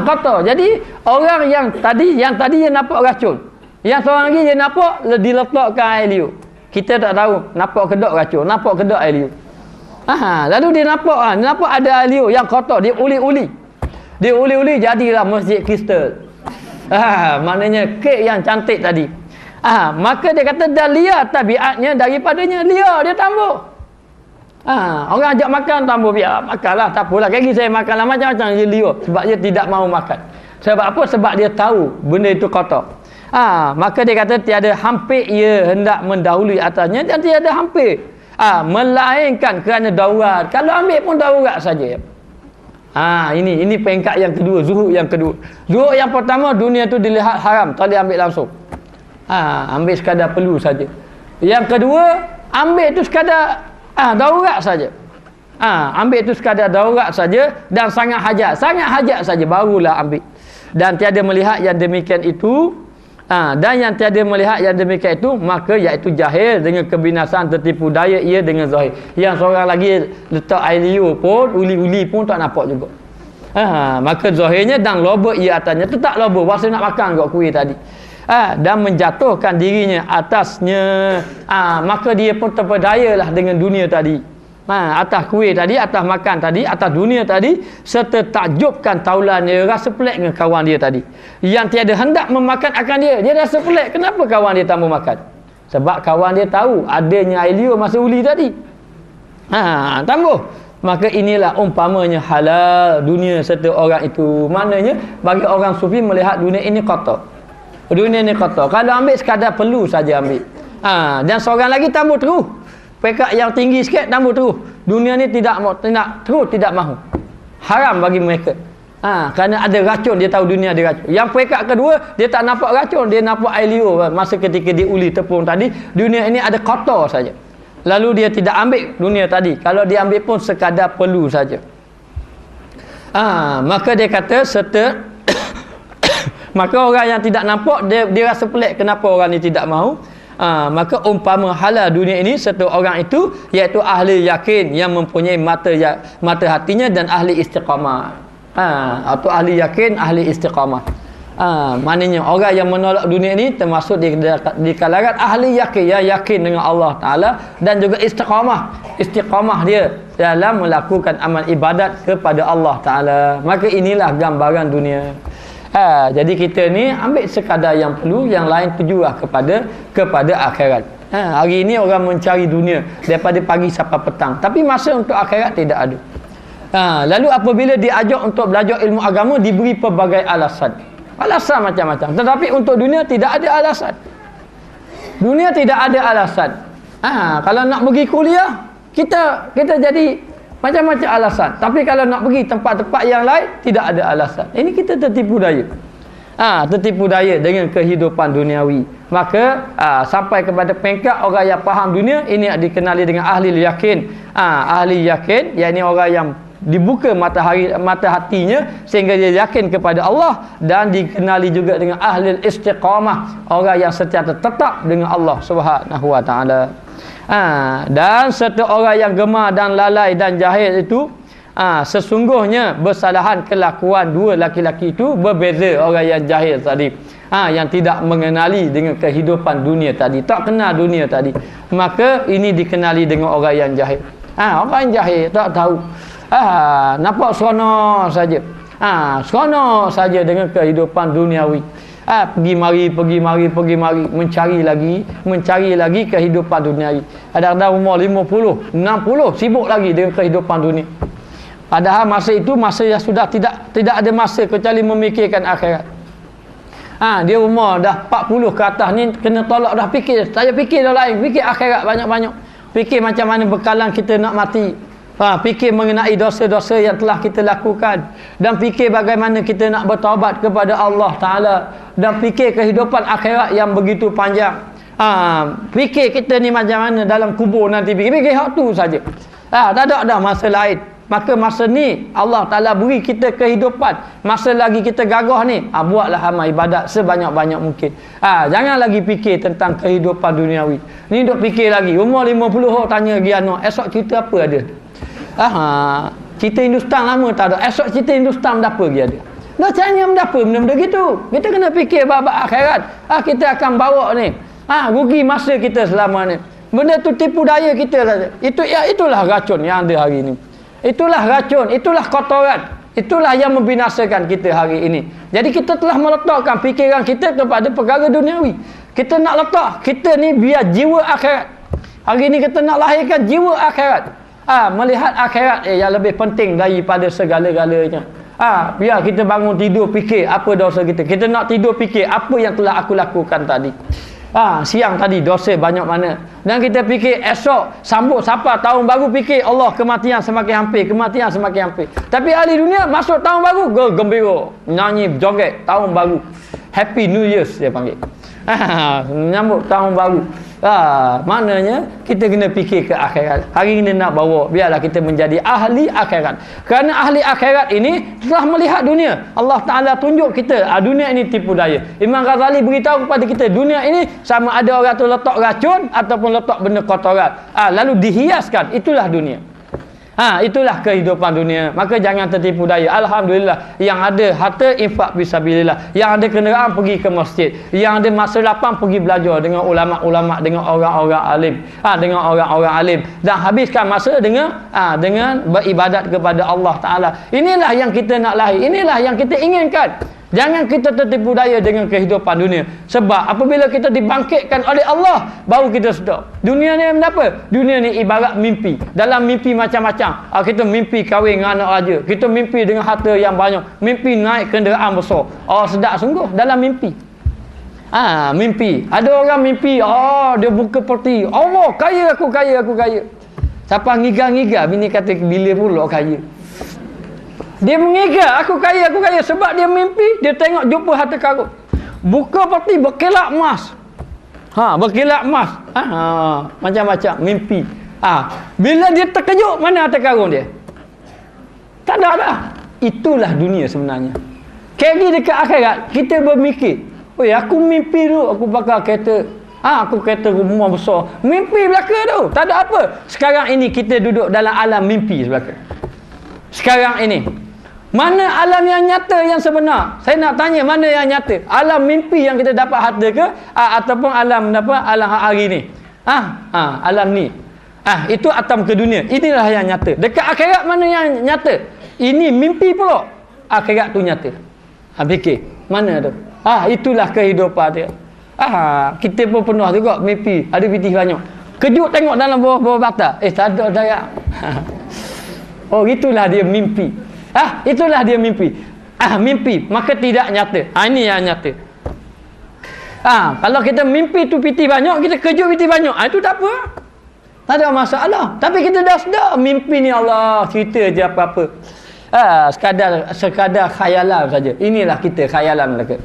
Kotor. Jadi orang yang tadi dia nampak racun. Yang seorang lagi dia nampak diletakkan air liur. Kita tak tahu nampak kedok racun, nampak kedok air liur. Lalu dia nampak ada air liur yang kotor, dia uli-uli. Dia uli-uli jadilah masjid kristal. Maknanya kek yang cantik tadi. Maka dia kata dah liar tabiatnya daripadanya, liar dia tambah. Orang ajak makan tambah, biar makanlah, tak apalah. Kaki saya makanlah macam-macam dia liar sebab dia tidak mahu makan. Sebab apa? Sebab dia tahu benda itu kotor. Maka dia kata tiada hampir ia hendak mendahului atasnya dan tiada hampir melainkan kerana darurat. Kalau ambil pun darurat saja. Ini peringkat yang kedua, zuhud yang kedua. Zuhud yang pertama, dunia tu dilihat haram, tak boleh ambil langsung. Ambil sekadar perlu saja. Yang kedua, ambil tu sekadar darurat saja. Ambil tu sekadar darurat saja dan sangat hajat saja barulah ambil. Dan tiada melihat yang demikian itu, dan yang tiada melihat yang demikian itu, maka iaitu jahil dengan kebinasaan tertipu daya ia dengan zahir. Yang seorang lagi letak air liur pun, uli-uli pun tak nampak juga. Maka zahirnya dan loba ia atasnya, tetap loba pasal nak makan kat kuih tadi. Dan menjatuhkan dirinya atasnya, maka dia pun terpedayalah dengan dunia tadi. Atas kuih tadi, atas makan tadi, atas dunia tadi, serta takjubkan taulan dia, rasa pelik dengan kawan dia tadi yang tiada hendak memakan akan dia. Dia rasa pelik, kenapa kawan dia tak mau makan? Sebab kawan dia tahu adanya air liur masa uli tadi. Tambah. Maka inilah umpamanya halal dunia serta orang itu. Maknanya bagi orang sufi melihat dunia ini kotor. Dunia ini kotor. Kalau ambil sekadar perlu saja ambil. Dan seorang lagi tambah terus. Pekat yang tinggi sikit tambah terus. Dunia ni tidak mahu. Haram bagi mereka. Kerana ada racun, dia tahu dunia ada racun. Yang pekat kedua, dia tak nampak racun, dia nampak air liur. Masa ketika dia uli tepung tadi, dunia ini ada kotor saja. Lalu dia tidak ambil dunia tadi. Kalau dia ambil pun sekadar perlu saja. Maka dia kata serta maka orang yang tidak nampak dia rasa pelik kenapa orang ni tidak mahu. Maka umpama halal dunia ini serta orang itu iaitu ahli yakin yang mempunyai mata hatinya dan ahli istiqamah. Atau ahli yakin, ahli istiqamah. Maknanya orang yang menolak dunia ini termasuk di kalangan ahli yakin, yang yakin dengan Allah Ta'ala dan juga istiqamah dia dalam melakukan amal ibadat kepada Allah Ta'ala. Maka inilah gambaran dunia. Jadi kita ni ambil sekadar yang perlu, yang lain tujulah kepada akhirat. Hari ini orang mencari dunia daripada pagi sampai petang, tapi masa untuk akhirat tidak ada. Lalu apabila diajak untuk belajar ilmu agama, diberi pelbagai alasan macam-macam, tetapi untuk dunia tidak ada alasan. Dunia tidak ada alasan. Kalau nak pergi kuliah, kita jadi macam-macam alasan. Tapi kalau nak pergi tempat-tempat yang lain, tidak ada alasan. Ini kita tertipu daya. Tertipu daya dengan kehidupan duniawi. Maka sampai kepada peringkat orang yang faham dunia, ini dikenali dengan ahli yakin. Ahli yakin, yakni orang yang dibuka mata hatinya sehingga dia yakin kepada Allah, dan dikenali juga dengan ahli istiqamah, orang yang sentiasa tetap dengan Allah Subhanahu wa taala. Dan serta orang yang gemar dan lalai dan jahil itu, sesungguhnya bersalahan kelakuan dua laki-laki itu berbeza. Orang yang jahil tadi, yang tidak mengenali dengan kehidupan dunia tadi, tak kenal dunia tadi, maka ini dikenali dengan orang yang jahil. Orang yang jahil tak tahu, nampak seronok saja, seronok saja dengan kehidupan duniawi. Pergi mari mencari lagi kehidupan duniawi. Kadang-kadang umur 50, 60 sibuk lagi dengan kehidupan dunia. Padahal masa itu masa yang sudah tidak ada masa kecuali memikirkan akhirat. Dia umur dah 40 ke atas ni kena tolak dah, fikir. Saya fikir dah lain, fikir akhirat banyak-banyak. Fikir macam mana bekalan kita nak mati. Fikir mengenai dosa-dosa yang telah kita lakukan, dan fikir bagaimana kita nak bertaubat kepada Allah Ta'ala, dan fikir kehidupan akhirat yang begitu panjang. Fikir kita ni macam mana dalam kubur nanti, fikir hak tu saja. Tak ada dah masa lain. Maka masa ni Allah Ta'ala beri kita kehidupan, masa lagi kita gagah ni, buatlah amal ibadat sebanyak-banyak mungkin. Jangan lagi fikir tentang kehidupan duniawi. Ni duk fikir lagi, umur 50 orang tanya lagi anak, esok cerita apa ada? Cerita Hindustan lama tak ada, esok cerita Hindustan dah apa lagi ada? Dah tanya apa benda-benda gitu. Kita kena fikir bab akhirat. Kita akan bawa ni, rugi masa kita selama ni. Benda tu tipu daya kita saja. Itulah racun yang ada hari ini. Itulah racun, itulah kotoran, itulah yang membinasakan kita hari ini. Jadi kita telah meletakkan fikiran kita kepada perkara duniawi. Kita nak letak kita ni biar jiwa akhirat. Hari ini kita nak lahirkan jiwa akhirat. Melihat akhirat yang lebih penting daripada segala-galanya. Biar kita bangun tidur fikir apa dosa kita. Kita nak tidur fikir apa yang telah aku lakukan tadi. Siang tadi dosa banyak mana. Dan kita fikir esok sambut sapa tahun baru, fikir Allah kematian semakin hampir, kematian semakin hampir. Tapi ahli dunia masuk tahun baru gembira, nyanyi joget tahun baru. Happy New Year dia panggil. Menyambut tahun baru. Maknanya kita kena fikir ke akhirat. Hari ini nak bawa, biarlah kita menjadi ahli akhirat. Kerana ahli akhirat ini telah melihat dunia. Allah Ta'ala tunjuk kita, dunia ini tipu daya. Imam Ghazali beritahu kepada kita, dunia ini sama ada orang tu letak racun ataupun letak benda kotoran. Lalu dihiaskan, itulah dunia. Itulah kehidupan dunia. Maka jangan tertipu daya. Alhamdulillah, yang ada harta infak fisabilillah, yang ada kenderaan pergi ke masjid, yang ada masa lapang pergi belajar dengan ulama-ulama, dengan orang-orang alim, dengan orang-orang alim, dan habiskan masa dengan beribadat kepada Allah Taala. Inilah yang kita nak lahir, inilah yang kita inginkan. Jangan kita tertipu daya dengan kehidupan dunia. Sebab apabila kita dibangkitkan oleh Allah, baru kita sedar. Dunia ni apa? Dunia ni ibarat mimpi. Dalam mimpi macam-macam. Kita mimpi kahwin dengan anak raja. Kita mimpi dengan harta yang banyak. Mimpi naik kenderaan besar. Sedap sungguh dalam mimpi. Mimpi. Ada orang mimpi, dia buka parti. Allah, kaya aku, kaya aku, kaya. Siapa ngigar-ngigar, bini kata bila pula kaya. Dia mengigar, aku kaya, aku kaya. Sebab dia mimpi, dia tengok jumpa harta karun. Buka parti berkilat emas. Berkilat emas. Macam-macam mimpi. Bila dia terkejut, mana harta karun dia? Tak ada dah. Itulah dunia sebenarnya. Kali dekat akhirat, kita bermikir, aku mimpi tu, aku bakal kereta. Aku kereta rumah besar. Mimpi belaka tu. Tak ada apa. Sekarang ini kita duduk dalam alam mimpi belaka. Sekarang ini. Mana alam yang nyata yang sebenar? Saya nak tanya, mana yang nyata? Alam mimpi yang kita dapat harta ke? Ataupun alam alam hari ni? Alam ni. Itu atam ke dunia. Inilah yang nyata. Dekat akhirat mana yang nyata? Ini mimpi pula. Akhirat tu nyata. Fikir. Mana tu? Itulah kehidupan dia. Kita pun penuh juga mimpi. Ada pitih banyak. Kejut tengok dalam bawah bata. Tak ada daya. Itulah dia mimpi. Itulah dia mimpi. Mimpi, maka tidak nyata. Ini yang nyata. Kalau kita mimpi tu piti banyak, kita kejut piti banyak, itu tak apa. Tak ada masalah. Tapi kita dah sedar mimpi ni Allah cerita je apa-apa. Sekadar khayalan saja. Inilah kita khayalan belaka.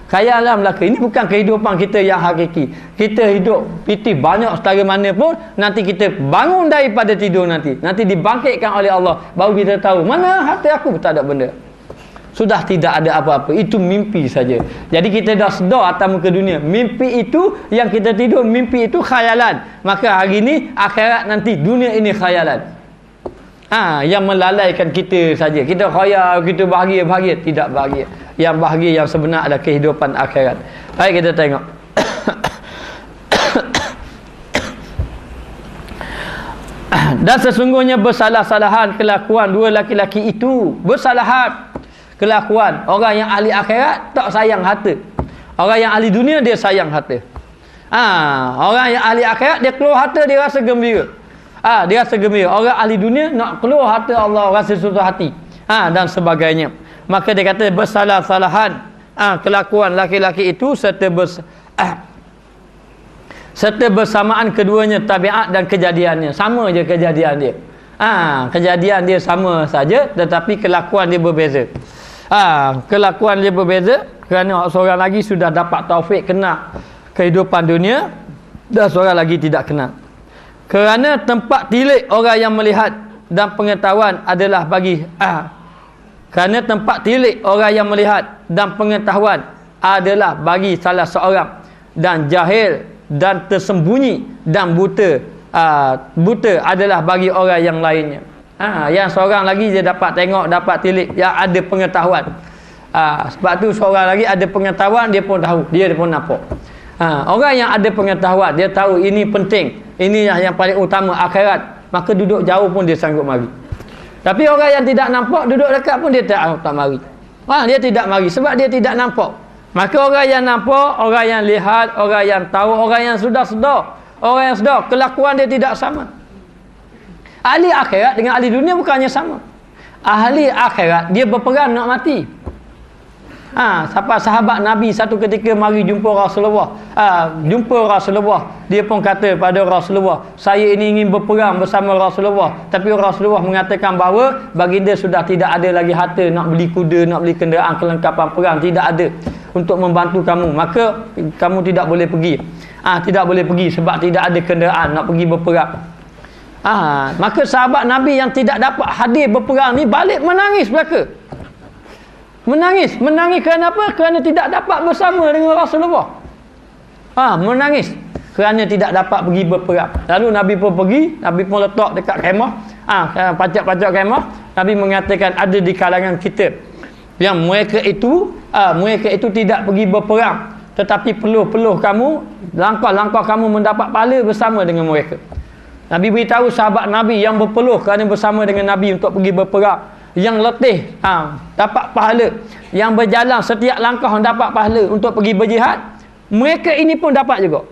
Khayalan belaka. Ini bukan kehidupan kita yang hakiki. Kita hidup piti banyak setara mana pun, nanti kita bangun daripada tidur nanti dibangkitkan oleh Allah, baru kita tahu mana hati aku. Tak ada benda. Sudah tidak ada apa-apa. Itu mimpi saja. Jadi kita dah sedar atas muka dunia. Mimpi itu yang kita tidur, mimpi itu khayalan. Maka hari ini, akhirat nanti, dunia ini khayalan. Yang melalaikan kita saja. Kita khayal, kita bahagia. Tidak bahagia. Yang bahagia yang sebenar adalah kehidupan akhirat. Baik, kita tengok. Dan sesungguhnya bersalah-salahan kelakuan dua laki-laki itu. Bersalahan kelakuan. Orang yang ahli akhirat tak sayang harta. Orang yang ahli dunia dia sayang harta. Orang yang ahli akhirat dia keluar harta dia rasa gembira. Dia rasa gembira. Orang ahli dunia nak keluar harta Allah rasa susah hati. Dan sebagainya. Maka dia kata bersalah-salahan kelakuan laki-laki itu serta bersamaan keduanya tabiat dan kejadiannya. Sama je kejadian dia. Kejadian dia sama saja, tetapi kelakuan dia berbeza. Kelakuan dia berbeza kerana seorang lagi sudah dapat taufik kenal kehidupan dunia dan seorang lagi tidak kenal. Kerana tempat tilik orang yang melihat dan pengetahuan adalah bagi kerana tempat tilik orang yang melihat dan pengetahuan adalah bagi salah seorang, dan jahil dan tersembunyi dan buta adalah bagi orang yang lainnya. Yang seorang lagi dia dapat tengok, dapat tilik, yang ada pengetahuan. Sebab tu seorang lagi ada pengetahuan, dia pun tahu, dia pun nampak. Orang yang ada pengetahuan, dia tahu ini penting, ini yang paling utama akhirat, maka duduk jauh pun dia sanggup mari. Tapi orang yang tidak nampak, duduk dekat pun dia tak mari. Dia tidak mari sebab dia tidak nampak. Maka orang yang nampak, orang yang lihat, orang yang tahu, orang yang sudah sedar, orang yang sedar, kelakuan dia tidak sama. Ahli akhirat dengan ahli dunia bukannya sama. Ahli akhirat dia berperang nak mati. Siapa sahabat Nabi satu ketika mari jumpa Rasulullah. Dia pun kata pada Rasulullah, saya ini ingin berperang bersama Rasulullah. Tapi Rasulullah mengatakan bahawa baginda sudah tidak ada lagi harta nak beli kuda, nak beli kenderaan kelengkapan perang, tidak ada untuk membantu kamu. Maka kamu tidak boleh pergi. Tidak boleh pergi sebab tidak ada kenderaan nak pergi berperang. Maka sahabat Nabi yang tidak dapat hadir berperang ni balik menangis belaka. Menangis kerana apa? Kerana tidak dapat bersama dengan Rasulullah. Menangis kerana tidak dapat pergi berperang. Lalu Nabi pun pergi, Nabi pun letak dekat kemah, pacak-pacak kemah, Nabi mengatakan ada di kalangan kita yang mereka itu tidak pergi berperang, tetapi peluh-peluh kamu, langkah-langkah kamu mendapat pahala bersama dengan mereka. Nabi beritahu sahabat Nabi yang berpeluh kerana bersama dengan Nabi untuk pergi berperang, yang letih dapat pahala, yang berjalan setiap langkah dapat pahala untuk pergi berjihad, mereka ini pun dapat juga.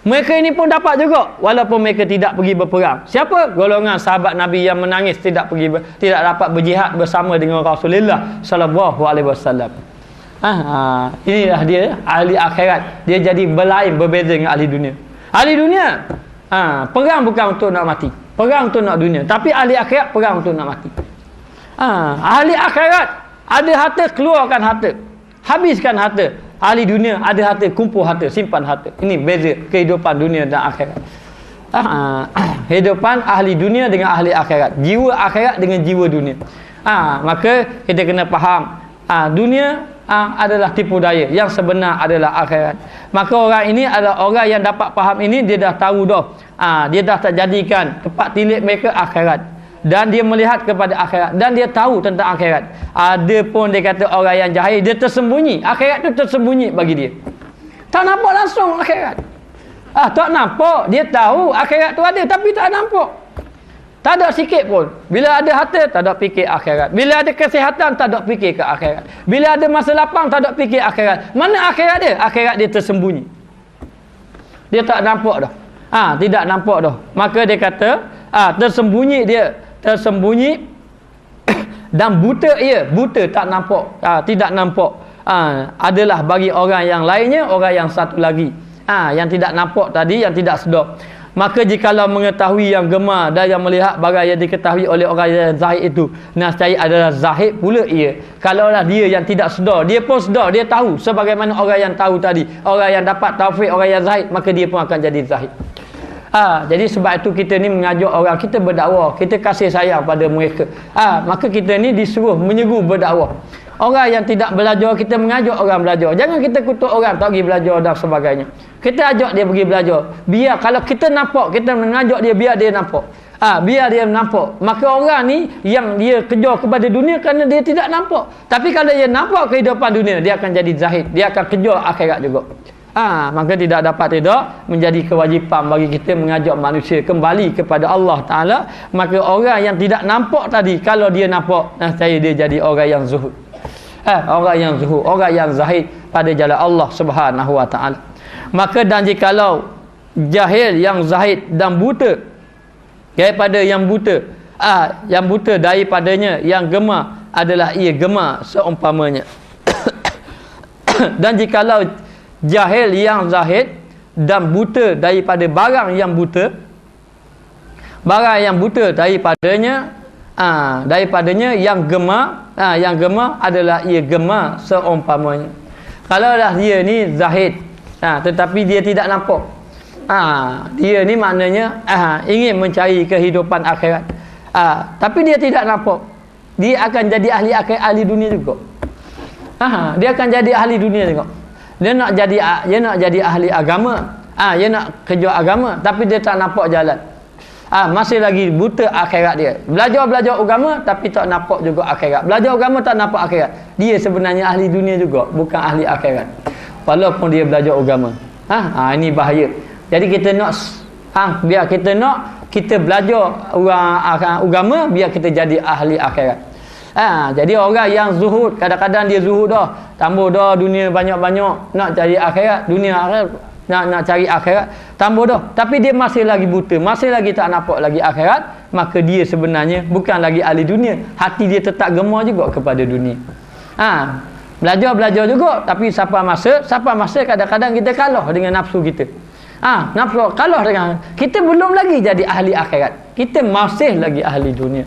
Mereka ini pun dapat juga walaupun mereka tidak pergi berperang. Siapa? Golongan sahabat Nabi yang menangis tidak dapat berjihad bersama dengan Rasulullah sallallahu alaihi wasallam. Inilah dia ahli akhirat. Dia jadi berbeza dengan ahli dunia. Ahli dunia perang bukan untuk nak mati, perang untuk nak dunia. Tapi ahli akhirat perang untuk nak mati. Ahli akhirat ada harta, keluarkan harta, habiskan harta. Ahli dunia ada harta, kumpul harta, simpan harta. Ini beza kehidupan dunia dan akhirat. Kehidupan ahli dunia dengan ahli akhirat, jiwa akhirat dengan jiwa dunia. Maka kita kena faham, dunia adalah tipu daya, yang sebenar adalah akhirat. Maka orang ini adalah orang yang dapat faham ini, dia dah tahu dah. Dia dah tak jadikan tempat tilik mereka akhirat, dan dia melihat kepada akhirat, dan dia tahu tentang akhirat. Ada pun dia kata orang yang jahil, dia tersembunyi, akhirat tu tersembunyi bagi dia, tak nampak langsung akhirat. Tak nampak, dia tahu akhirat tu ada tapi tak nampak, tak ada sikit pun. Bila ada harta tak ada fikir akhirat, bila ada kesihatan tak ada fikir ke akhirat, bila ada masa lapang tak ada fikir akhirat. Mana akhirat dia? Akhirat dia tersembunyi, dia tak nampak dah. Tidak nampak dah. Maka dia kata tersembunyi, dia tersembunyi dan buta ia, buta tak nampak, tidak nampak. Adalah bagi orang yang lainnya, orang yang satu lagi, yang tidak nampak tadi, yang tidak sedar. Maka jikalau mengetahui yang gemar dan yang melihat barang yang diketahui oleh orang yang zahid itu, nescaya adalah zahid pula ia. Kalaulah dia yang tidak sedar, dia pun sedar, dia tahu sebagaimana orang yang tahu tadi, orang yang dapat taufik, orang yang zahid, maka dia pun akan jadi zahid. Jadi sebab itu kita ni mengajak orang, kita berdakwah, kita kasih sayang pada mereka. Maka kita ni disuruh menyeru berdakwah. Orang yang tidak belajar, kita mengajak orang belajar. Jangan kita kutuk orang tak pergi belajar dan sebagainya. Kita ajak dia pergi belajar. Biar kalau kita nampak, kita mengajak dia, biar dia nampak. Biar dia nampak. Maka orang ni yang dia kejar kepada dunia kerana dia tidak nampak. Tapi kalau dia nampak kehidupan dunia, dia akan jadi zahid, dia akan kejar akhirat juga. Maka tidak dapat tidak menjadi kewajipan bagi kita mengajak manusia kembali kepada Allah Ta'ala. Maka orang yang tidak nampak tadi, kalau dia nampak, saya dia jadi orang yang zuhud, orang yang zuhud, orang yang zahid pada jalan Allah Subhanahu Wa Ta'ala. Maka dan jikalau jahil yang zahid dan buta daripada yang buta, yang buta daripadanya yang gemar adalah ia gemar seumpamanya. Dan jikalau jahil yang zahid dan buta daripada barang yang buta, barang yang buta daripadanya, daripadanya yang gemar, yang gemar adalah ia gemar seumpamanya. Kalaulah dia ni zahid, tetapi dia tidak nampak, dia ni maknanya ingin mencari kehidupan akhirat, tapi dia tidak nampak, dia akan jadi ahli akhirat, ahli dunia juga. Dia akan jadi ahli dunia juga. Dia nak jadi ahli agama, dia nak kerja agama, tapi dia tak nampak jalan. Masih lagi buta akhirat dia. Belajar agama tapi tak nampak juga akhirat. Belajar agama tak nampak akhirat. Dia sebenarnya ahli dunia juga, bukan ahli akhirat. Walaupun dia belajar agama. Ini bahaya. Jadi kita nak biar kita belajar agama, biar kita jadi ahli akhirat. Jadi orang yang zuhud, kadang-kadang dia zuhud dah, tambah dah dunia banyak-banyak, nak cari akhirat, dunia akhirat, nak cari akhirat, tambah dah, tapi dia masih lagi buta, masih lagi tak nampak lagi akhirat. Maka dia sebenarnya bukan lagi ahli dunia, hati dia tetap gemar juga kepada dunia. Belajar juga, tapi siapa masa kadang-kadang kita kalah dengan nafsu kita. Nafsu kalah dengan kita, belum lagi jadi ahli akhirat, kita masih lagi ahli dunia.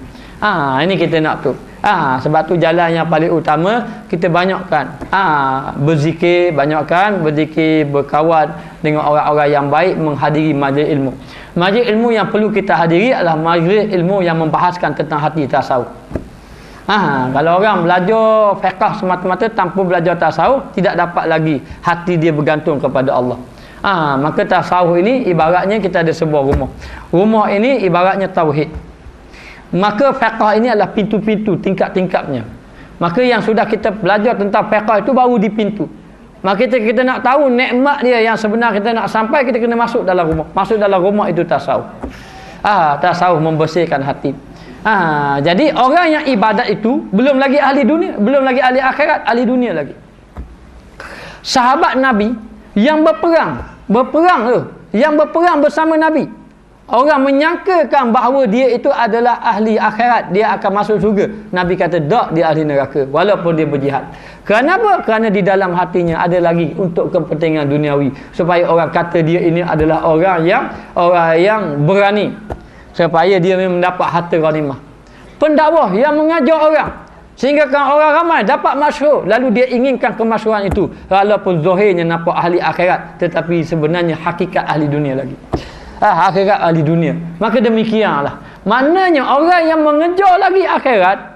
Ini kita nak tu. Sebab tu jalan yang paling utama, kita banyakkan berzikir, berkawan dengan orang-orang yang baik, menghadiri majlis ilmu. Majlis ilmu yang perlu kita hadiri adalah majlis ilmu yang membahaskan tentang hati tasawuf. Kalau orang belajar fiqh semata-mata tanpa belajar tasawuf, tidak dapat lagi hati dia bergantung kepada Allah. Maka tasawuf ini ibaratnya kita ada sebuah rumah. Rumah ini ibaratnya tauhid. Maka fiqh ini adalah pintu-pintu, tingkat-tingkatnya. Maka yang sudah kita belajar tentang fiqh itu baru di pintu. Maka kita nak tahu nikmat dia yang sebenar, kita nak sampai, kita kena masuk dalam rumah. Masuk dalam rumah itu tasawuf. Tasawuf membersihkan hati. Jadi orang yang ibadat itu belum lagi ahli dunia, belum lagi ahli akhirat, ahli dunia lagi. Sahabat Nabi yang berperang bersama Nabi, orang menyangkakan bahawa dia itu adalah ahli akhirat, dia akan masuk syurga. Nabi kata tak, dia ahli neraka walaupun dia berjihad. Kenapa? Kerana di dalam hatinya ada lagi untuk kepentingan duniawi, supaya orang kata dia ini adalah orang yang berani, supaya dia mendapat harta ghanimah. Pendakwah yang mengajar orang sehingga kan orang ramai dapat masyhur, lalu dia inginkan kemasyhuran itu walaupun zahirnya nampak ahli akhirat, tetapi sebenarnya hakikat ahli dunia lagi. Akhirat ahli dunia. Maka demikianlah, maknanya orang yang mengejar lagi akhirat,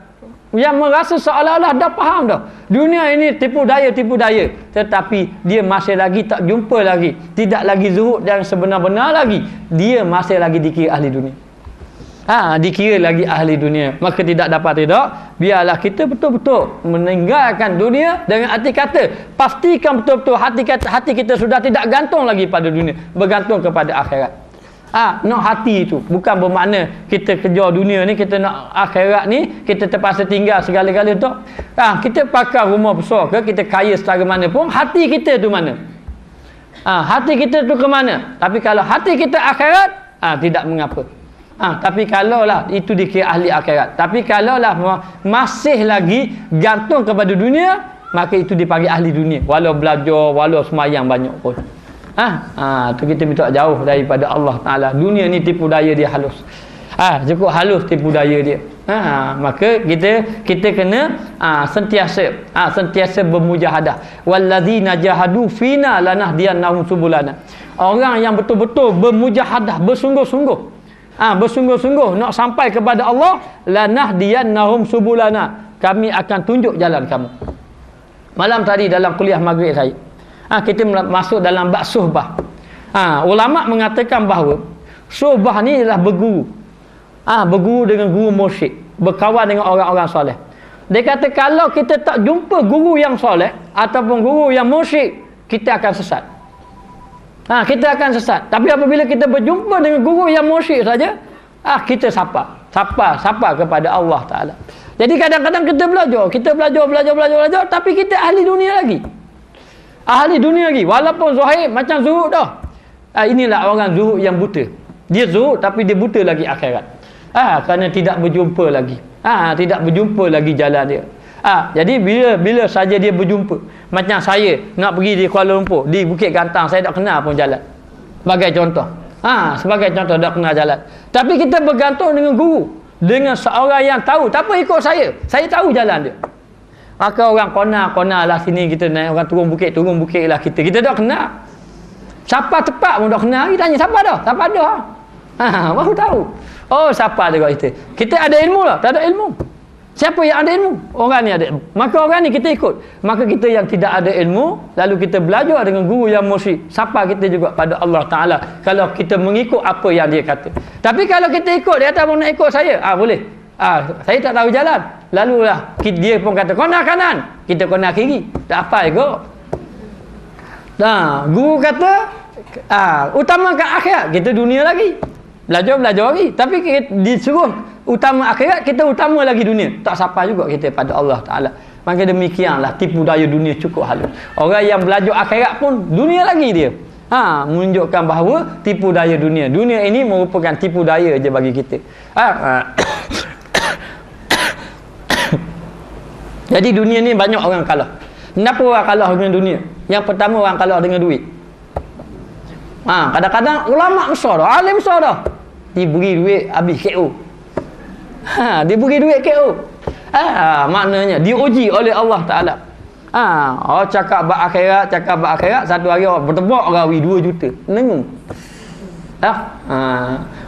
yang merasa seolah-olah dah faham dah dunia ini tipu daya, tetapi dia masih lagi tak jumpa lagi, tidak lagi zuhud dan sebenar-benar lagi, dia masih lagi dikira ahli dunia. Dikira lagi ahli dunia. Maka tidak dapat tidak, biarlah kita betul-betul meninggalkan dunia dengan hati kata, pastikan betul-betul hati kita sudah tidak gantung lagi pada dunia, bergantung kepada akhirat. Nak hati itu bukan bermakna kita kejar dunia ni, kita nak akhirat ni kita terpaksa tinggal segala-gala tu. Kita pakai rumah besar ke, kita kaya secara mana pun, hati kita tu mana? Hati kita tu ke mana? Tapi kalau hati kita akhirat, tidak mengapa. Tapi kalaulah itu dikira ahli akhirat, tapi kalaulah masih lagi gantung kepada dunia, maka itu dipanggil ahli dunia, walau belajar, walau semayang banyak pun. Tu kita minta jauh daripada Allah Ta'ala. Dunia ni tipu daya dia halus. Cukup halus tipu daya dia. Maka kita kena sentiasa bermujahadah. Walladzina jahadu fina lanahdiyannahum subulana. Orang yang betul-betul bermujahadah, bersungguh-sungguh nak sampai kepada Allah, lanahdiyannahum subulana, kami akan tunjuk jalan kamu. Malam tadi dalam kuliah maghrib saya, kita masuk dalam bab suhbah. Ulama mengatakan bahawa suhbah ni adalah berguru. Berguru dengan guru mursyid, berkawan dengan orang-orang soleh. Dia kata kalau kita tak jumpa guru yang soleh ataupun guru yang mursyid, kita akan sesat. Kita akan sesat. Tapi apabila kita berjumpa dengan guru yang mursyid saja, kita sapa kepada Allah Ta'ala. Jadi kadang-kadang kita belajar, tapi kita ahli dunia lagi. Walaupun zahir macam zuhud dah. Inilah orang zuhud yang buta. Dia zuhud tapi dia buta lagi akhirat. Kerana tidak berjumpa lagi. Tidak berjumpa lagi jalan dia. Jadi bila saja dia berjumpa, macam saya nak pergi di Kuala Lumpur, di Bukit Gantang, saya tak kenal pun jalan. Sebagai contoh. Tak kenal jalan. Tapi kita bergantung dengan guru, dengan seorang yang tahu. Tak apa ikut saya tahu jalan dia. Maka orang kona lah sini kita naik, orang turun bukit lah kita tak kenal. Siapa tepat pun tak kenal. Kita tanya siapa dah? Siapa dah? Baru tahu. Siapa dia kita? Kita ada ilmu lah, tak ada ilmu. Siapa yang ada ilmu? Orang ni ada ilmu. Maka orang ni kita ikut. Maka kita yang tidak ada ilmu, lalu kita belajar dengan guru yang mursyid, sapa kita juga pada Allah Ta'ala. Kalau kita mengikut apa yang dia kata. Tapi kalau kita ikut, dia kata nak ikut saya, boleh. Saya tak tahu jalan. Lalulah dia pun kata kona kanan, kita kona kiri. Tak apa ikut. Guru kata utamakan akhirat, kita dunia lagi. Belajar lagi. Tapi kita disuruh utama akhirat, kita utama lagi dunia. Tak sapa juga kita pada Allah Ta'ala. Maka demikianlah tipu daya dunia cukup halus. Orang yang belajar akhirat pun dunia lagi dia. Menunjukkan bahawa tipu daya dunia. Dunia ini merupakan tipu daya je bagi kita. Jadi dunia ni banyak orang kalah. Kenapa orang kalah dengan dunia? Yang pertama, orang kalah dengan duit. Kadang-kadang ulama besar dah, alim besar dah, diberi duit habis KO. Diberi duit KO. Maknanya diuji oleh Allah Ta'ala. Cakap bab akhirat, satu hari orang bertebak rawi 2 juta. Nengung.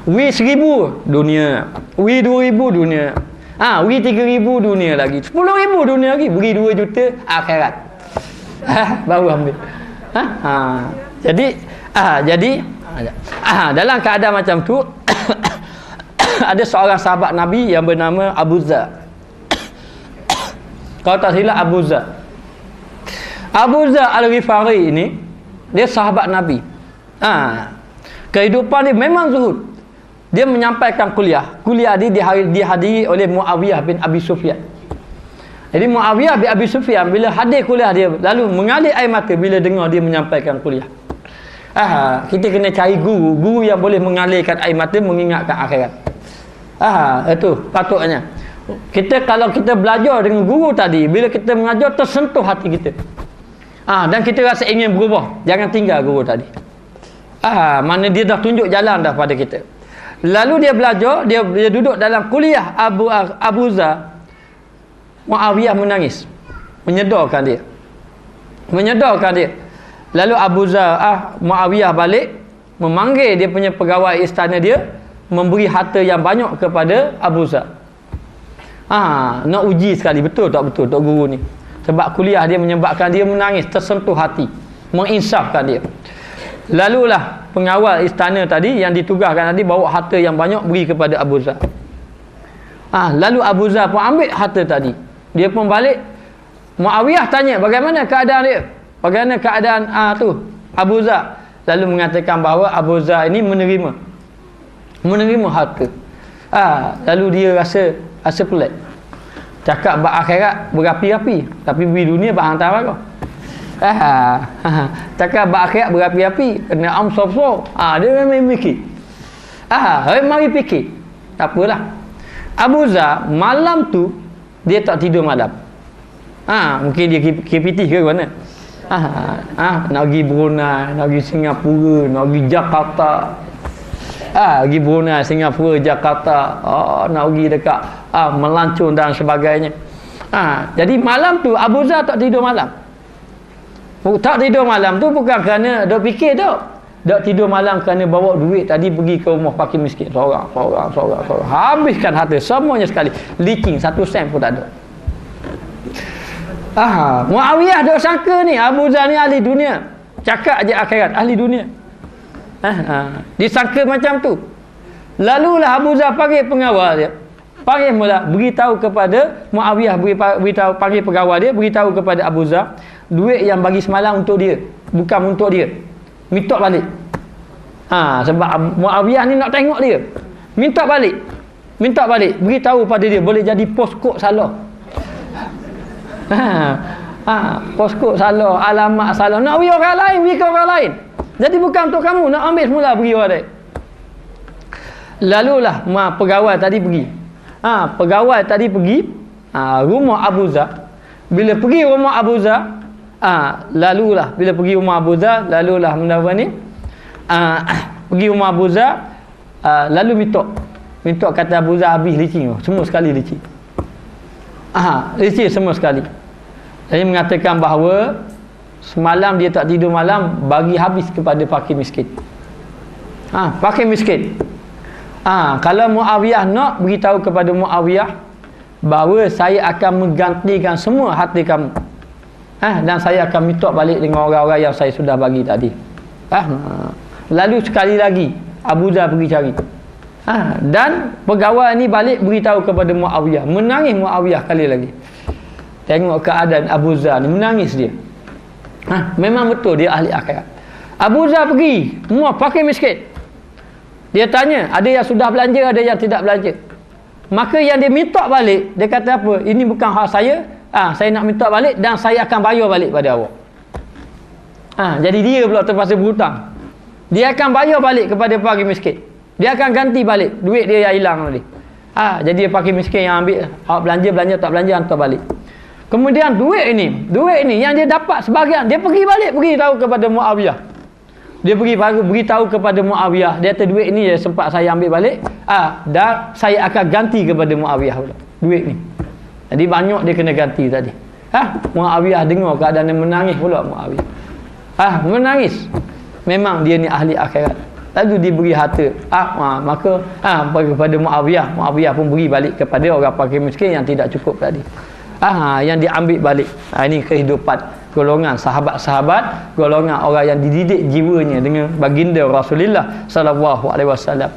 Wi 1000 dunia, wi 2000 dunia, wi 3000 dunia lagi, 10.000 dunia lagi, beri 2 juta akhirat. Baru ambil. Jadi Jadi dalam keadaan macam tu ada seorang sahabat Nabi yang bernama Abu Zar. Kalau tak silap Abu Zar. Abu Zar Al-Ghifari ini dia sahabat Nabi. Kehidupan dia memang zuhud. Dia menyampaikan kuliah. Kuliah dia dihadiri oleh Muawiyah bin Abi Sufyan. Jadi Muawiyah bin Abi Sufyan bila hadir kuliah dia lalu mengalir air mata bila dengar dia menyampaikan kuliah. Kita kena cari guru yang boleh mengalirkan air mata mengingatkan akhirat. Itu patutnya. Kalau kita belajar dengan guru tadi, bila kita mengajar tersentuh hati kita. Dan kita rasa ingin berubah, jangan tinggal guru tadi. Mana dia dah tunjuk jalan dah pada kita. Lalu dia belajar, dia duduk dalam kuliah Abu Zar. Muawiyah menangis, menyedarkan dia. Lalu Abu Zar Muawiyah balik memanggil dia punya pegawai istana dia, memberi harta yang banyak kepada Abu Zar. Nak uji sekali betul tak betul Tok Guru ni. Sebab kuliah dia menyebabkan dia menangis, tersentuh hati, menginsafkan dia. Lalulah pengawal istana tadi yang ditugaskan tadi bawa harta yang banyak beri kepada Abu Zar. Lalu Abu Zar pun ambil harta tadi. Dia pun balik. Muawiyah tanya bagaimana keadaan dia? Bagaimana keadaan tu Abu Zar? Lalu mengatakan bahawa Abu Zar ini menerima harta. Lalu dia rasa pelik. Cakap bab akhirat berapi-api, tapi beri dunia bab hantar apa? Cakap bab akhirat berapi-api, kena amsor-sor. Dia memang mikir. Mari fikir. Tak apalah. Abu Zar malam tu dia tak tidur malam. Mungkin dia KPT ke mana? Nak pergi Brunei, nak pergi Singapura, nak pergi Jakarta. Pergi Brunei, Singapura, Jakarta. Nak pergi dekat melancong dan sebagainya. Jadi malam tu Abu Zar tak tidur malam. Tak tidur malam tu bukan kerana dok fikir tau. Dok tidur malam kerana bawa duit tadi pergi ke rumah fakir miskin. Seorang. Habiskan harta semuanya sekali. Leaking 1 sen pun tak ada. Muawiyah dok sangka ni Abu Zar ni ahli dunia. Cakap je akhirat, ahli dunia. Disangka macam tu. Lalulah Abu Zar panggil pengawal dia. Panggil mula, beritahu kepada Muawiyah, beritahu, panggil pegawai dia, beritahu kepada Abu Zar, duit yang bagi semalam untuk dia, bukan untuk dia. Minta balik. Sebab Muawiyah ni nak tengok dia. Minta balik. Beritahu pada dia, boleh jadi poskod salah. Poskod salah, alamat salah. Nak beri orang lain, beri ke orang lain. Jadi bukan untuk kamu, nak ambil semula beri orang lain. Lalulah pegawai tadi pergi. Pegawai tadi pergi rumah Abu Zar. Bila pergi rumah Abu Zar, lalulah bila pergi rumah Abu Zar, lalulah mendapat ni pergi rumah Abu Zar, lalu minta kata Abu Zar habis licin, semua sekali licin. Licin semua sekali. Saya mengatakan bahawa semalam dia tak tidur malam bagi habis kepada fakir miskin. Fakir miskin. Kalau Muawiyah nak beritahu kepada Muawiyah bahawa saya akan menggantikan semua harta kamu. Dan saya akan minta balik dengan orang-orang yang saya sudah bagi tadi. Lalu sekali lagi Abu Zar pergi cari. Dan pegawai ni balik beritahu kepada Muawiyah. Menangis Muawiyah kali lagi. Tengok keadaan Abu Zar ni, menangis dia. Memang betul dia ahli akhirat. Abu Zar pergi, semua fakir miskin. Dia tanya, ada yang sudah belanja, ada yang tidak belanja. Maka yang dia minta balik, dia kata apa? Ini bukan hak saya. Saya nak minta balik dan saya akan bayar balik pada awak. Jadi dia pula terpaksa berhutang. Dia akan bayar balik kepada fakir miskin. Dia akan ganti balik duit dia yang hilang tadi. Jadi dia fakir miskin yang ambil, awak belanja tak belanja hantar balik. Kemudian duit ini yang dia dapat sebahagian, dia pergi balik, beritahu kepada Muawiyah. Dia beritahu kepada Muawiyah, dia kata duit ni sempat saya ambil balik, dan saya akan ganti kepada Muawiyah pula duit ni. Jadi banyak dia kena ganti tadi. Muawiyah dengar keadaan dia, menangis pula Muawiyah. Menangis. Memang dia ni ahli akhirat. Lalu diberi harta. Maka kepada Muawiyah pun beri balik kepada orang fakir miskin yang tidak cukup tadi. Yang diambil balik. Ini kehidupan golongan sahabat-sahabat, golongan orang yang dididik jiwanya dengan baginda Rasulullah sallallahu alaihi wasallam.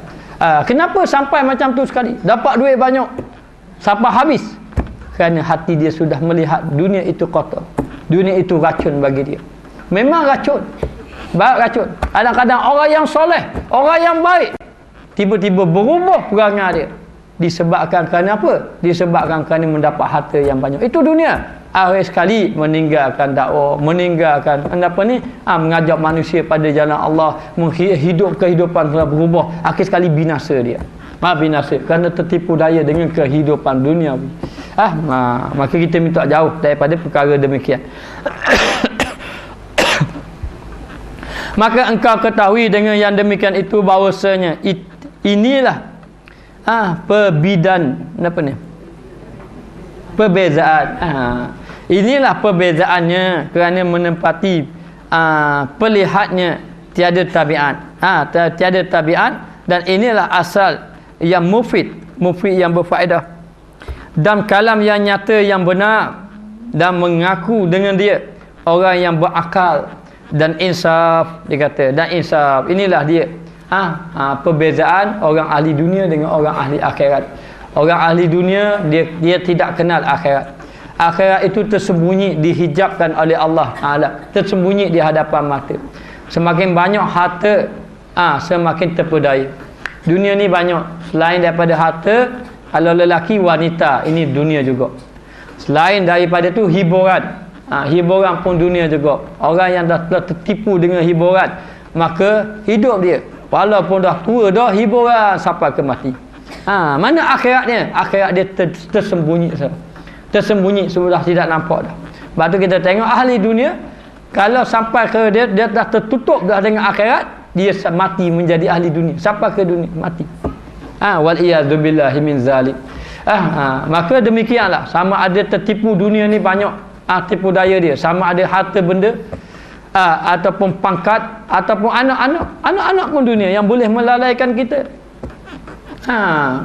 Kenapa sampai macam tu sekali? Dapat duit banyak sampai habis. Kerana hati dia sudah melihat dunia itu kotor. Dunia itu racun bagi dia. Memang racun. Racun. Kadang-kadang orang yang soleh, orang yang baik, tiba-tiba berubah perangai dia. Disebabkan kerana apa? Disebabkan kerana mendapat harta yang banyak. Itu dunia. Akhir sekali meninggalkan dakwah, meninggalkan mengajak manusia pada jalan Allah, hidup kehidupan telah berubah. Akhir sekali binasa dia. Binasa kerana tertipu daya dengan kehidupan dunia. Maka kita minta jauh daripada perkara demikian. Maka engkau ketahui dengan yang demikian itu bahawasanya inilah perbezaan. Inilah perbezaannya kerana menempati pelihatnya tiada tabiat. Tiada tabiat, dan inilah asal yang mufid yang berfaedah, dan kalam yang nyata yang benar, dan mengaku dengan dia orang yang berakal dan insaf. Dia kata dan insaf, inilah dia perbezaan orang ahli dunia dengan orang ahli akhirat. Orang ahli dunia dia tidak kenal akhirat. Akhirat itu tersembunyi, dihijabkan oleh Allah Taala, tersembunyi di hadapan mata. Semakin banyak harta, semakin terpedaya. Dunia ni banyak. Selain daripada harta, kalau lelaki, wanita, ini dunia juga. Selain daripada tu hiburan, hiburan pun dunia juga. Orang yang dah tertipu dengan hiburan, maka hidup dia walaupun dah tua dah hiburan sampai ke mati. Mana akhiratnya? Akhirat dia tersembunyi. Tersembunyi, sudah tidak nampak dah. Sebab tu kita tengok ahli dunia, kalau sampai ke dia dah tertutup dah dengan akhirat, dia mati menjadi ahli dunia. Sampai ke dunia mati. Wal iyadu billahi min zalik. Maka demikianlah, sama ada tertipu dunia ni banyak tipu daya dia, sama ada harta benda, ataupun pangkat, ataupun anak-anak pun dunia yang boleh melalaikan kita.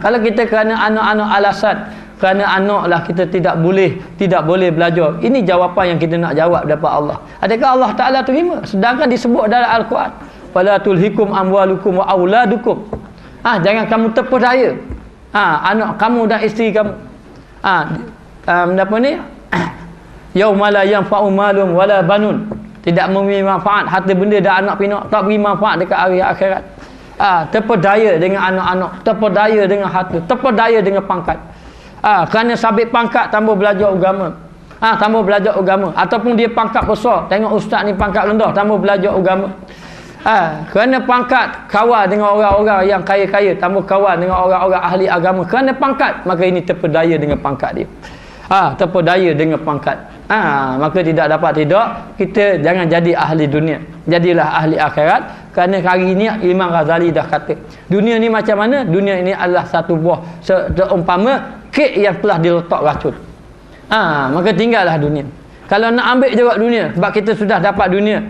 Kalau kita kerana anak-anak alasan, kerana anaklah kita tidak boleh belajar. Ini jawapan yang kita nak jawab dapat Allah. Adakah Allah Taala terima? Sedangkan disebut dalam Al-Quran, wala tulhikum amwalukum wa auladukum. Jangan kamu terpedaya anak kamu dan isteri kamu. Yauma la yanfa'u malun wala banun. Tidak memberi manfaat harta benda dan anak pinak, tak beri manfaat dekat hari akhirat. Terpedaya dengan anak-anak, terpedaya dengan harta, terpedaya dengan pangkat. Kerana sabit pangkat tambah belajar agama. Tambah belajar agama, ataupun dia pangkat besar, tengok ustaz ni pangkat rendah, tambah belajar agama. Kerana pangkat kawan dengan orang-orang yang kaya-kaya, tambah kawan dengan orang-orang ahli agama. Kerana pangkat, maka ini terpedaya dengan pangkat dia. Terpedaya dengan pangkat. Maka tidak kita jangan jadi ahli dunia, jadilah ahli akhirat. Kerana hari ini Imam Ghazali dah kata, dunia ni macam mana? Dunia ini adalah satu buah seumpama kek yang telah diletak racun. Maka tinggallah dunia. Kalau nak ambil juga dunia, sebab kita sudah dapat dunia,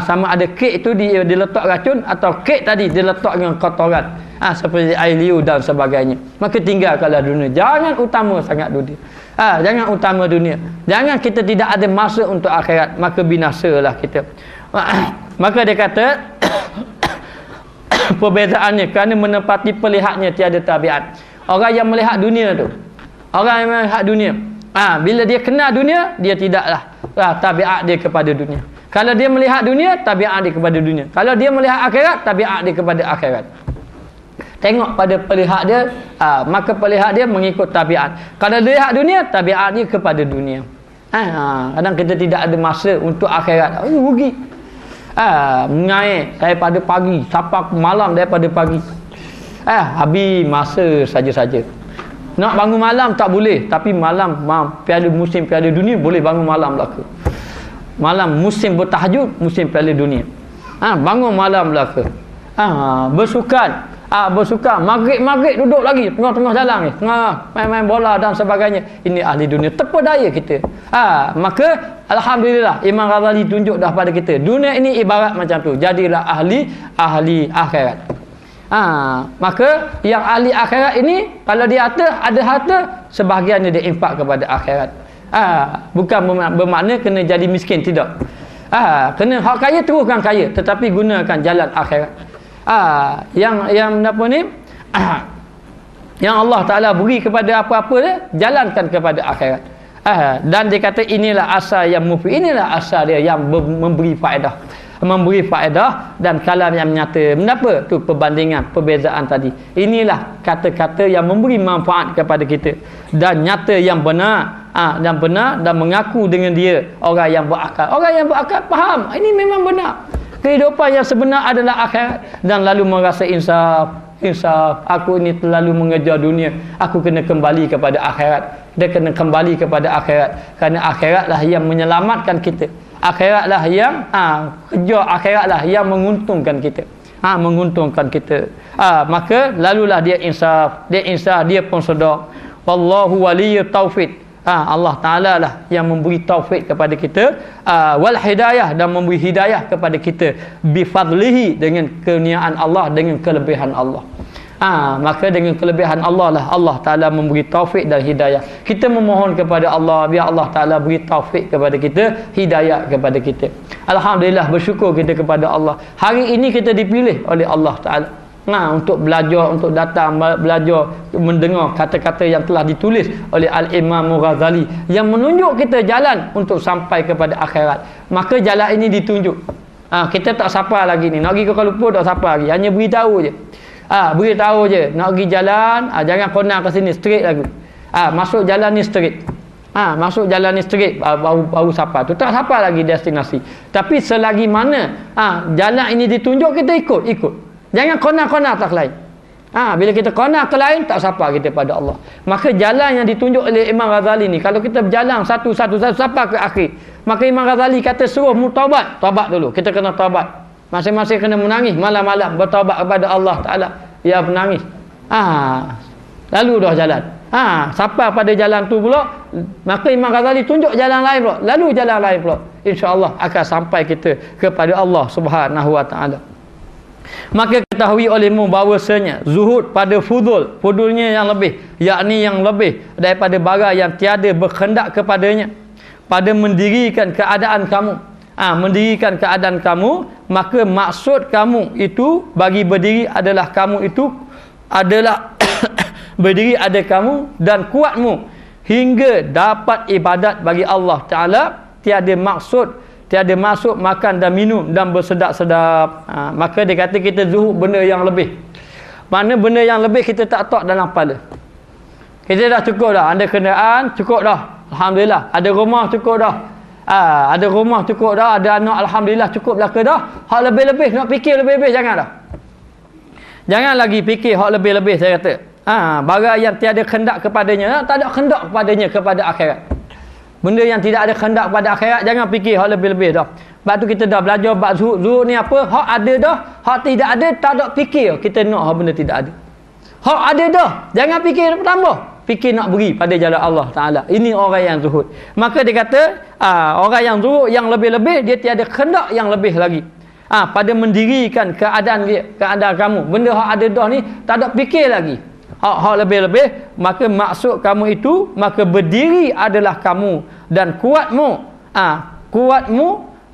sama ada kek itu diletak racun, atau kek tadi diletak dengan kotoran, seperti air liu dan sebagainya. Maka tinggalkanlah dunia. Jangan utama sangat dunia. Jangan utama dunia. Jangan kita tidak ada masa untuk akhirat, maka binasalah kita. Maka dia kata perbezaannya kerana menepati pelihatnya tiada tabiat. Orang yang melihat dunia tu, orang yang melihat dunia, bila dia kenal dunia, dia tidaklah tabiat dia kepada dunia. Kalau dia melihat dunia, tabiat dia kepada dunia. Kalau dia melihat akhirat, tabiat dia kepada akhirat. Tengok pada pelihat dia, maka pelihat dia mengikut tabiat. Kalau dia lihat dunia, tabiat dia kepada dunia. Kadang kita tidak ada masa untuk akhirat. Rugi. Mengair daripada pagi sampai malam, daripada pagi. Habis masa saja-saja. Nak bangun malam tak boleh, tapi malam musim Piala Dunia boleh bangun malam belaka. Malam musim bertahajud, musim Piala Dunia. Bangun malam belaka. Bersukan. Bersukan, maghrib duduk lagi tengah-tengah jalan ni, main bola dan sebagainya. Ini ahli dunia, terpedaya kita. Maka alhamdulillah Imam Ghazali tunjuk dah pada kita, dunia ini ibarat macam tu. Jadilah ahli akhirat. Maka yang ahli akhirat ini, kalau dia ada harta, sebahagiannya dia infak kepada akhirat. Bukan bermakna kena jadi miskin, tidak. Kena hak kaya teruskan kaya, tetapi gunakan jalan akhirat. Yang apa ni? Yang Allah Ta'ala beri kepada apa-apa dia, jalankan kepada akhirat. Dan dia kata inilah asal yang mufid, inilah asal dia yang memberi faedah dan kalam yang nyata. Kenapa? Tu perbandingan, perbezaan tadi. Inilah kata-kata yang memberi manfaat kepada kita dan nyata yang benar, dan benar dan mengaku dengan dia orang yang berakal. Orang yang berakal faham ini memang benar. Kehidupan yang sebenar adalah akhirat, dan lalu merasa insaf. Aku ini terlalu mengejar dunia, aku kena kembali kepada akhirat. Dia kena kembali kepada akhirat, kerana akhiratlah yang menyelamatkan kita. Akhiratlah yang kerja akhiratlah yang menguntungkan kita. Menguntungkan kita. Maka lalulah dia insaf, dia pun sedar. Wallahu waliyyut taufiq. Allah Ta'ala lah yang memberi taufik kepada kita, wal hidayah, dan memberi hidayah kepada kita bifadlihi, dengan kurniaan Allah, dengan kelebihan Allah. Maka dengan kelebihan Allah lah Allah Ta'ala memberi taufik dan hidayah. Kita memohon kepada Allah biar Allah Ta'ala beri taufik kepada kita, hidayah kepada kita. Alhamdulillah, bersyukur kita kepada Allah. Hari ini kita dipilih oleh Allah Ta'ala untuk belajar, untuk datang belajar, mendengar kata-kata yang telah ditulis oleh Al-Imam Ghazali yang menunjuk kita jalan untuk sampai kepada akhirat. Maka jalan ini ditunjuk. Kita tak sapa lagi ni. Nak pergi ke Kuala Lumpur tak sapa lagi. Hanya beritahu je. Beritahu je. Nak pergi jalan, jangan kona ke sini, straight lagi. Masuk jalan ni straight. Masuk jalan ni straight, baru sapa tu. Tak sapa lagi destinasi. Tapi selagi mana jalan ini ditunjuk, kita ikut. Jangan kona-kona tak lain. Bila kita kona ke lain, tak sapa kita pada Allah. Maka jalan yang ditunjuk oleh Imam Ghazali ni, kalau kita berjalan satu-satu sapa ke akhir, maka Imam Ghazali kata suruh taubat. Taubat dulu. Kita kena taubat. Masing-masing kena menangis malam-malam, bertaubat kepada Allah Ta'ala. Ya, menangis. Lalu dah jalan. Sapa pada jalan tu pula, maka Imam Ghazali tunjuk jalan lain pula. Lalu jalan lain pula. InsyaAllah akan sampai kita kepada Allah Subhanahu Wa Ta'ala. Maka ketahui olehmu bahawasanya zuhud pada fudulnya yang lebih, yakni yang lebih daripada barang yang tiada berkendak kepadanya, pada mendirikan keadaan kamu, maka maksud kamu itu bagi berdiri adalah kamu itu adalah berdiri ada kamu dan kuatmu hingga dapat ibadat bagi Allah Ta'ala, tiada masuk makan dan minum dan bersedap-sedap. Maka dia kata kita zuhud benda yang lebih. Mana benda yang lebih kita tak tahu dalam kepala. Kita dah cukup dah. Ada kenderaan cukup dah. Alhamdulillah. Ada rumah cukup dah. Ada rumah cukup dah. Ada anak alhamdulillah cukup lah ke dah. Hak lebih-lebih, nak fikir lebih-lebih, jangan dah. Jangan lagi fikir hak lebih-lebih, saya kata. Barang yang tiada kendak kepadanya, tak ada kendak kepadanya kepada akhirat. Benda yang tidak ada kehendak pada akhirat, jangan fikir hak lebih-lebih dah. Sebab tu kita dah belajar bab zuhud. Zuhud ni apa? Hak ada dah, hak tidak ada, tak ada fikir kita nak hak benda tidak ada. Hak ada dah, jangan fikir tambah. Fikir nak beri pada jalan Allah Ta'ala. Ini orang yang zuhud. Maka dia kata, orang yang zuhud yang lebih-lebih, dia tiada kehendak yang lebih lagi. Pada mendirikan keadaan kamu. Benda hak ada dah ni, tak ada fikir lagi. Hak lebih-lebih, maka maksud kamu itu, maka berdiri adalah kamu dan kuatmu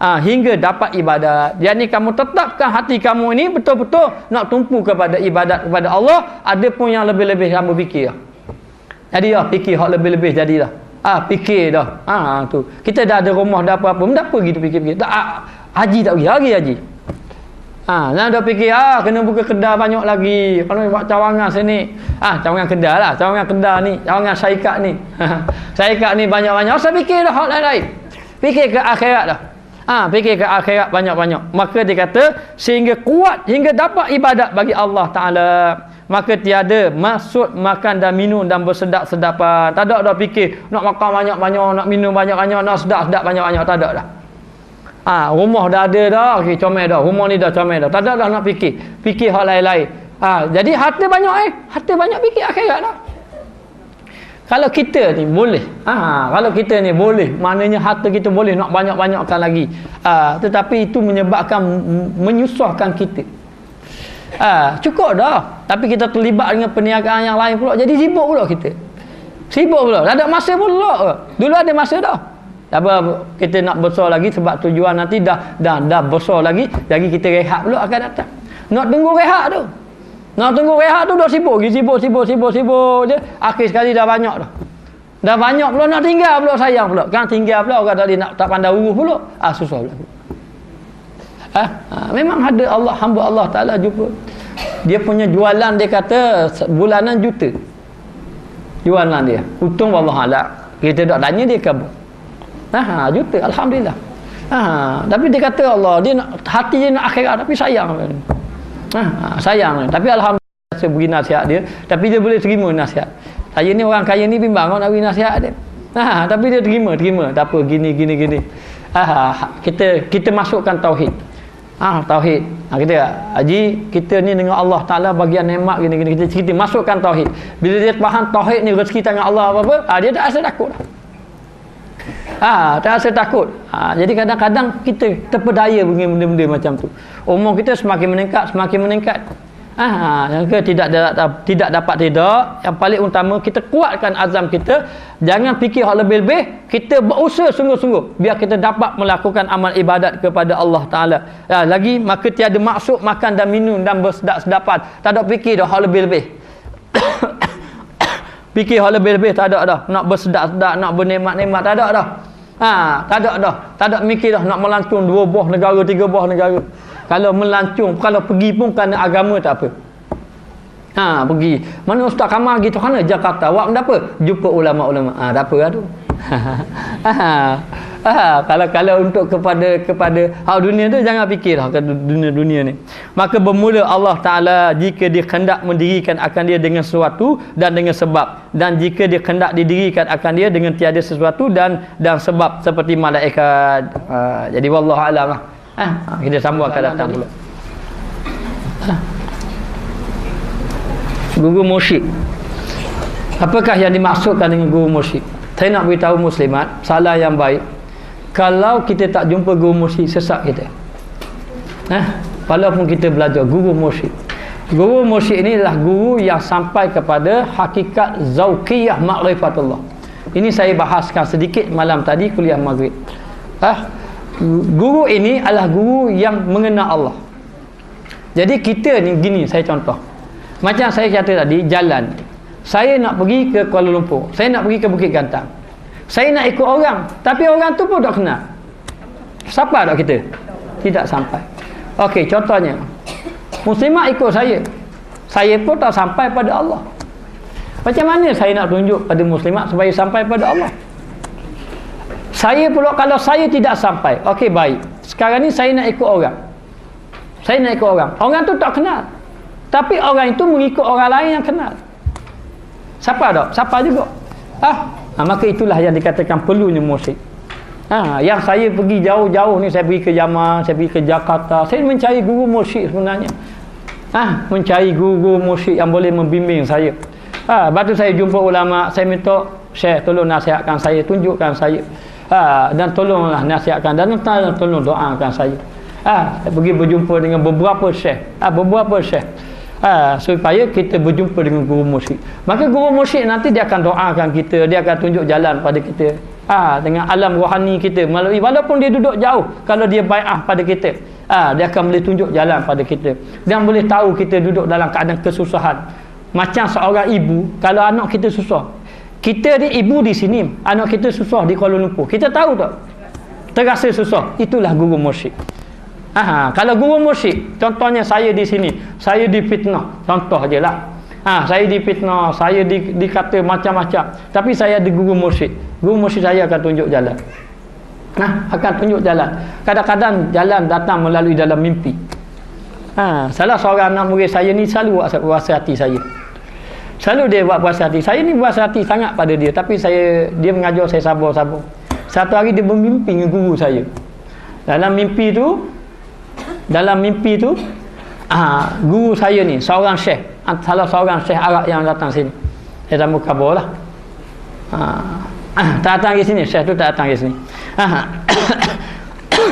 hingga dapat ibadat. Jadi kamu tetapkan hati kamu ini betul-betul nak tumpu kepada ibadat kepada Allah. Ada pun yang lebih-lebih kamu fikir. Jadi fikir hak lebih-lebih jadilah. Fikir dah. Tu. Kita dah ada rumah dah apa-apa, kenapa gitu fikir-fikir? Tak haji tak pergi, haji. Jangan dah fikir, kena buka kedai banyak lagi. Kalau buat cawangan sini. Cawangan kedai lah. Cawangan kedai ni. Cawangan syarikat ni. Syarikat ni banyak-banyak. Asal fikir dah hak lain-lain. Fikir ke akhirat dah. Fikir ke akhirat banyak-banyak. Maka dia kata, sehingga kuat, hingga dapat ibadat bagi Allah Ta'ala. Maka tiada maksud makan dan minum dan bersedap-sedapan. Tak ada dah fikir, nak makan banyak-banyak, nak minum banyak-banyak, nak sedap-sedap banyak-banyak. Tak ada dah. Rumah dah ada dah, okay, comel dah. Rumah ni dah comel dah. Tak ada dah nak fikir hal lain-lain. Jadi harta banyak fikir akhirat dah. Kalau kita ni boleh, maknanya harta kita boleh nak banyak-banyakkan lagi. Tetapi itu menyebabkan menyusahkan kita. Cukup dah. Tapi kita terlibat dengan perniagaan yang lain pula, jadi sibuk pula kita. Sibuk pula. Dah ada masa pula. Dulu ada masa dah. Apa kita nak besar lagi sebab tujuan nanti dah besar lagi kita rehat pula akan datang. Nak tunggu rehat tu. Nak tunggu rehat tu dah sibuk je. Akhir sekali dah banyak dah. Dah banyak pula nak tinggal pula sayang pula. Kan tinggal pula orang tak pandai urus pula. Susah pula. Memang ada hamba Allah Taala jumpa. Dia punya jualan dia kata bulanan juta. Jualan dia. Untung wallahualam. Kita tak tanya dia kabur. Juta alhamdulillah. Tapi dia kata Allah, dia nak, hati dia nak akhirat tapi sayang. Sayang. Tapi alhamdulillah saya beri nasihat dia, tapi dia boleh terima nasihat. Saya ni orang kaya ni bimbang nak beri nasihat dia. Tapi dia terima. Tak apa gini. Kita masukkan tauhid. Tauhid. Kita haji kita ni dengan Allah Taala bagian nikmat gini kita masukkan tauhid. Bila dia faham tauhid ni rezeki tangan Allah apa dia tak rasa takut dah. Tak rasa takut. Jadi kadang-kadang kita terpedaya dengan benda-benda macam tu. Umur kita semakin meningkat. Tidak dapat. Yang paling utama kita kuatkan azam kita. Jangan fikir hal lebih-lebih. Kita berusaha sungguh-sungguh biar kita dapat melakukan amal ibadat kepada Allah Taala. Lagi maka tiada maksud makan dan minum dan bersedap-sedapan. Tak ada fikir dah hal lebih-lebih. Fikir hal lebih-lebih tak ada dah. Nak bersedap-sedap, nak bernikmat-nikmat tak ada dah. Tak ada dah. Tak ada mikir dah nak melancung 2 buah negara, 3 buah negara. Kalau melancung, kalau pergi pun kerana agama tak apa. Pergi. Mana Ustaz Kamal gitu mana Jakarta. Awak benda apa? Jumpa ulama-ulama. Tak apa lah tu. Kalau untuk kepada dunia tu jangan fikirlah ke dunia ni. Maka bermula Allah Taala jika dia hendak mendirikan akan dia dengan sesuatu dan dengan sebab, dan jika dia hendak didirikan akan dia dengan tiada sesuatu dan sebab seperti malaikat. Jadi wallahu alam lah. Kita sambung akan datang pula. Guru mursyid. Apakah yang dimaksudkan dengan guru mursyid? Saya nak beritahu muslimat, salah yang baik. Kalau kita tak jumpa guru mursyid, sesat kita. Walaupun kita belajar guru mursyid. Guru mursyid ini adalah guru yang sampai kepada hakikat zauqiyah ma'rifatullah. Ini saya bahaskan sedikit malam tadi kuliah maghrib. Guru ini adalah guru yang mengenal Allah. Jadi kita ni gini, saya contoh. Macam saya kata tadi, jalan. Saya nak pergi ke Kuala Lumpur. Saya nak pergi ke Bukit Gantang. Saya nak ikut orang. Tapi orang tu pun tak kenal. Siapa tak kita? Tidak sampai. Okey, contohnya. Muslimat ikut saya. Saya pun tak sampai pada Allah. Macam mana saya nak tunjuk pada muslimat supaya sampai pada Allah? Saya pula kalau saya tidak sampai. Okey, baik. Sekarang ni saya nak ikut orang. Saya nak ikut orang. Orang tu tak kenal. Tapi orang itu mengikut orang lain yang kenal. Siapa tak? Siapa juga. Maka itulah yang dikatakan perlunya mursyid. Yang saya pergi jauh-jauh ni, saya pergi ke Yaman, saya pergi ke Jakarta, saya mencari guru mursyid sebenarnya. Mencari guru mursyid yang boleh membimbing saya. Lepas tu saya jumpa ulama, saya minta Syekh tolong nasihatkan saya, tunjukkan saya. Dan tolonglah nasihatkan dan tolong doakan saya. Saya pergi berjumpa dengan beberapa Syekh. Supaya kita berjumpa dengan guru mursyid. Maka guru mursyid nanti dia akan doakan kita, dia akan tunjuk jalan pada kita. Dengan alam rohani kita melalui, walaupun dia duduk jauh, kalau dia bai'ah pada kita, dia akan boleh tunjuk jalan pada kita. Dia boleh tahu kita duduk dalam keadaan kesusahan. Macam seorang ibu, kalau anak kita susah, kita ni ibu di sini, anak kita susah di Kuala Lumpur, kita tahu tak? Terasa susah. Itulah guru mursyid. Kalau guru mursyid, contohnya saya di sini, saya difitnah, contoh je lah. Saya difitnah, saya dikata macam-macam, tapi saya ada guru mursyid. Guru mursyid saya akan tunjuk jalan. Akan tunjuk jalan. Kadang-kadang jalan datang melalui dalam mimpi. Salah seorang anak murid saya ni selalu buat puas hati saya. Selalu dia buat puas hati. Saya ni puas hati sangat pada dia, tapi dia mengajar saya sabar-sabar. Satu hari dia bermimpi dengan guru saya. Dalam mimpi tu guru saya ni seorang syekh, salah seorang syekh Arab yang datang sini. Saya dah muka bawah lah. Tak datang ke sini, syekh tu tak datang ke sini.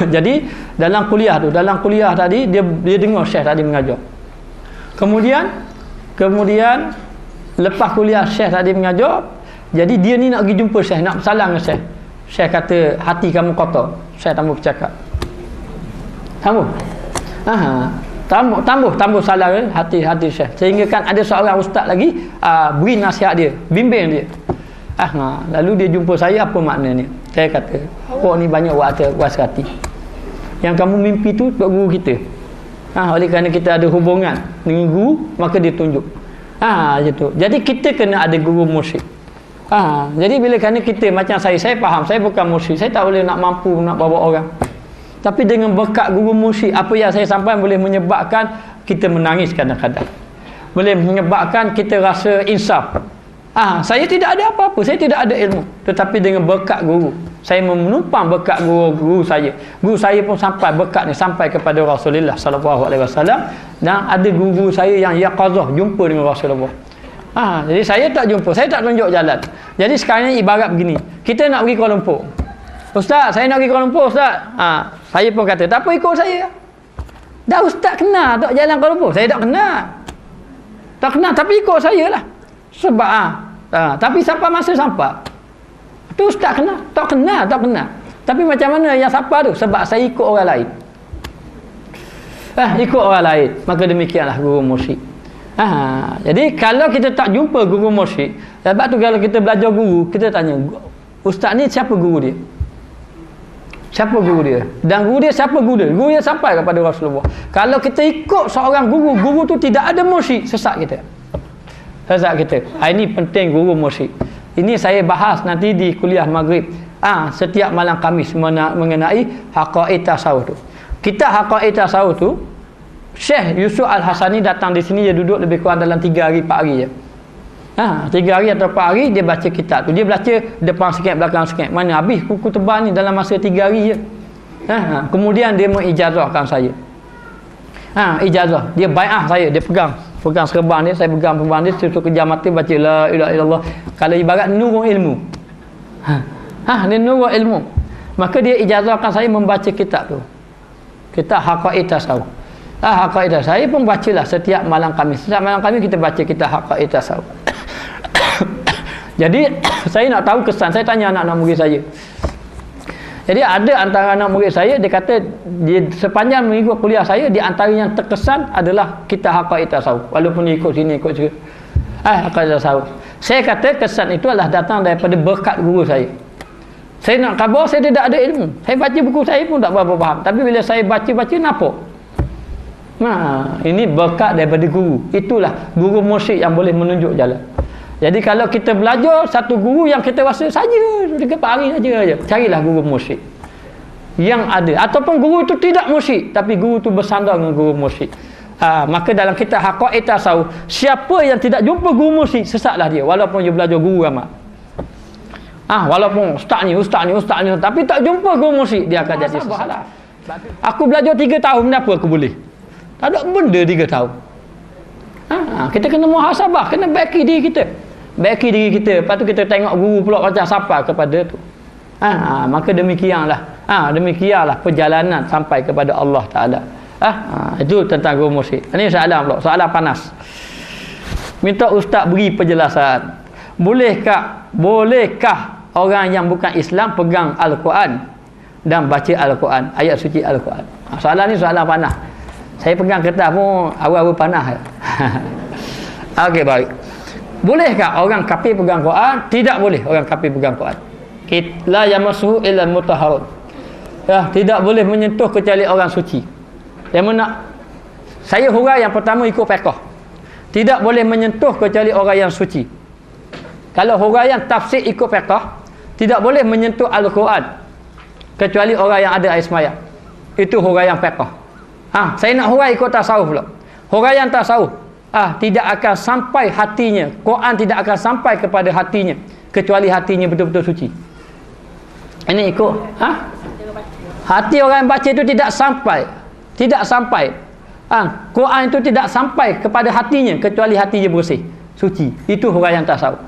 Jadi dalam kuliah tadi dia dengar syekh tadi mengajar. Kemudian lepas kuliah syekh tadi mengajar, Jadi dia ni nak pergi jumpa Syekh, nak bersalam dengan Syekh. Syekh kata, hati kamu kotor. Syekh tambah bercakap. Tambah. Tambah salah hati Syekh. Sehingga kan ada seorang ustaz lagi beri nasihat dia, bimbing dia. Lalu dia jumpa saya, apa maknanya? Saya kata, awak ni banyak was hati. Yang kamu mimpi tu buat guru kita. Oleh kerana kita ada hubungan dengan guru, maka dia tunjuk. Gitu. Jadi kita kena ada guru mursyid. Jadi bila kerana kita macam saya faham, saya bukan mursyid, saya tak boleh nak mampu nak bawa orang. Tapi dengan berkat guru mursyid, apa yang saya sampaikan boleh menyebabkan kita menangis kadang-kadang. Boleh menyebabkan kita rasa insaf. Saya tidak ada apa-apa, saya tidak ada ilmu, tetapi dengan berkat guru, saya menumpang berkat guru saya. Guru saya pun sampai berkat ni sampai kepada Rasulullah sallallahu alaihi wasallam, dan ada guru saya yang yaqazah jumpa dengan Rasulullah. Jadi saya tak jumpa, saya tak tunjuk jalan. Jadi sekarang ni ibarat begini, kita nak pergi Kuala Lumpur. Ustaz, saya nak pergi Kuala Lumpur, Ustaz. Saya pun kata, tak apa, ikut saya. Dah Ustaz kenal tak jalan Kuala Lumpur? Saya tak kenal. Tak kenal, tapi ikut saya lah. Sebab tapi sampai masa sampai tu Ustaz kenal, tak kenal. Tapi macam mana yang siapa tu? Sebab saya ikut orang lain. Ikut orang lain. Maka demikianlah guru mursyid. Jadi kalau kita tak jumpa guru mursyid, sebab tu kalau kita belajar guru, kita tanya, Ustaz ni siapa guru dia? Siapa guru dia? Dan guru dia siapa guru dia? Guru dia sampai kepada Rasulullah. Kalau kita ikut seorang guru tu tidak ada mursyid, sesat kita. Ini penting guru mursyid. Ini saya bahas nanti di kuliah maghrib. Setiap malam Khamis mengenai haqaiq tasawuf tu. Kita haqaiq tasawuf tu, Syekh Yusuf Al-Hasani datang di sini, dia duduk lebih kurang dalam 3 hari 4 hari je. 3 hari atau 4 hari dia baca kitab tu. Dia baca depan sikit, belakang sikit. Mana habis buku tebal ni dalam masa 3 hari je. Kemudian dia mengijazahkan saya. Ijazah. Dia bai'ah saya, dia pegang serban dia, saya pegang serban dia, tutup kejam mata baca la ilaha illallah. Kalau ibarat nurul ilmu. Dia nurul ilmu. Maka dia ijazahkan saya membaca kitab tu. Kitab haqaiq tasawuf. Haqaiq tasawuf. Saya pun bacalah setiap malam Khamis. Setiap malam Khamis kita baca kitab haqaiq tasawuf. Jadi saya nak tahu kesan, saya tanya anak-anak murid saya. Jadi ada antara anak murid saya, dia kata dia sepanjang mengikut kuliah saya, di antara yang terkesan adalah kitab haqaiq tasawuf. Walaupun dia ikut sini ikut sini. Haqaiq tasawuf. Saya kata kesan itu adalah datang daripada berkat guru saya. Saya nak khabar, saya tidak ada ilmu. Saya baca buku saya pun tak berapa faham. Tapi bila saya baca nampak. Ini berkat daripada guru. Itulah guru mursyid yang boleh menunjuk jalan. Jadi kalau kita belajar satu guru yang kita rasa saja 3-4 hari saja, carilah guru mursyid yang ada. Ataupun guru itu tidak mursyid, tapi guru itu bersandar dengan guru mursyid. Maka dalam kitab haqaiq tasawuf, siapa yang tidak jumpa guru mursyid, sesatlah dia, walaupun dia belajar guru amat. Walaupun ustaz ni, tapi tak jumpa guru mursyid, dia akan jadi sesat. Aku belajar 3 tahun, kenapa aku boleh? Tak ada benda 3 tahun. Kita kena muhasabah, kena baiki diri kita. Lepas tu kita tengok guru pula macam siapa kepada tu. Maka demikianlah perjalanan sampai kepada Allah Ta'ala. Itu tentang guru mursyid. Ini soalan pula, soalan panas. Minta ustaz beri penjelasan. Bolehkah orang yang bukan Islam pegang Al-Quran dan baca Al-Quran, ayat suci Al-Quran? Soalan ni soalan panas. Saya pegang kertas pun awal-awal panas. Okey, baik. Bolehkah orang kafir pegang Quran? Tidak boleh orang kafir pegang Quran. La yamassuhu illa mutahharun. Tidak boleh menyentuh kecuali orang suci. Yang mana saya hurai yang pertama ikut fiqh. Tidak boleh menyentuh kecuali orang yang suci. Kalau huraian tafsir ikut fiqh, tidak boleh menyentuh Al-Quran kecuali orang yang ada air sembahyang. Itu huraian fiqh. Saya nak hurai ikut tasawuf pula. Huraian tasawuf, tidak akan sampai hatinya. Quran tidak akan sampai kepada hatinya kecuali hatinya betul-betul suci. Ini ikut hati orang yang baca itu tidak sampai. Quran itu tidak sampai kepada hatinya kecuali hatinya bersih, suci. Itu huraian tasawuf.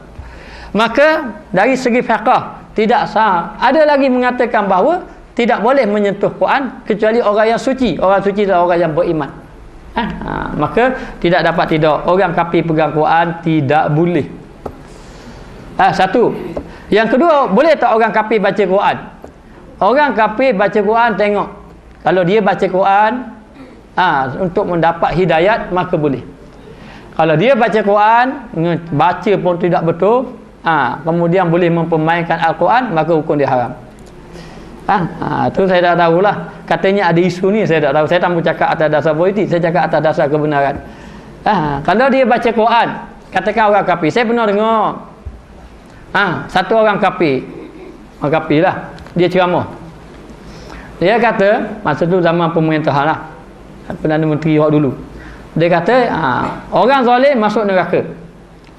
Maka dari segi fiqh tidak sah. Ada lagi mengatakan bahawa tidak boleh menyentuh Quran kecuali orang yang suci. Orang suci adalah orang yang beriman. Maka tidak dapat tidak. Orang kafir pegang Quran tidak boleh. Satu. Yang kedua, boleh tak orang kafir baca Quran? Orang kafir baca Quran, tengok. Kalau dia baca Quran untuk mendapat hidayat, maka boleh. Kalau dia baca Quran, baca pun tidak betul, kemudian boleh mempermainkan Al-Quran, maka hukum dia haram. Tu saya tak tahulah. Katanya ada isu ni, saya tak tahu. Saya tak mau cakap atas dasar politik, saya cakap atas dasar kebenaran. Kalau dia baca Quran, katakan orang kafir, saya pernah dengar satu orang kafir lah, dia ceramah. Dia kata, masa tu zaman pemerintahan lah, Perdana Menteri waktu dulu, dia kata orang zalim masuk neraka,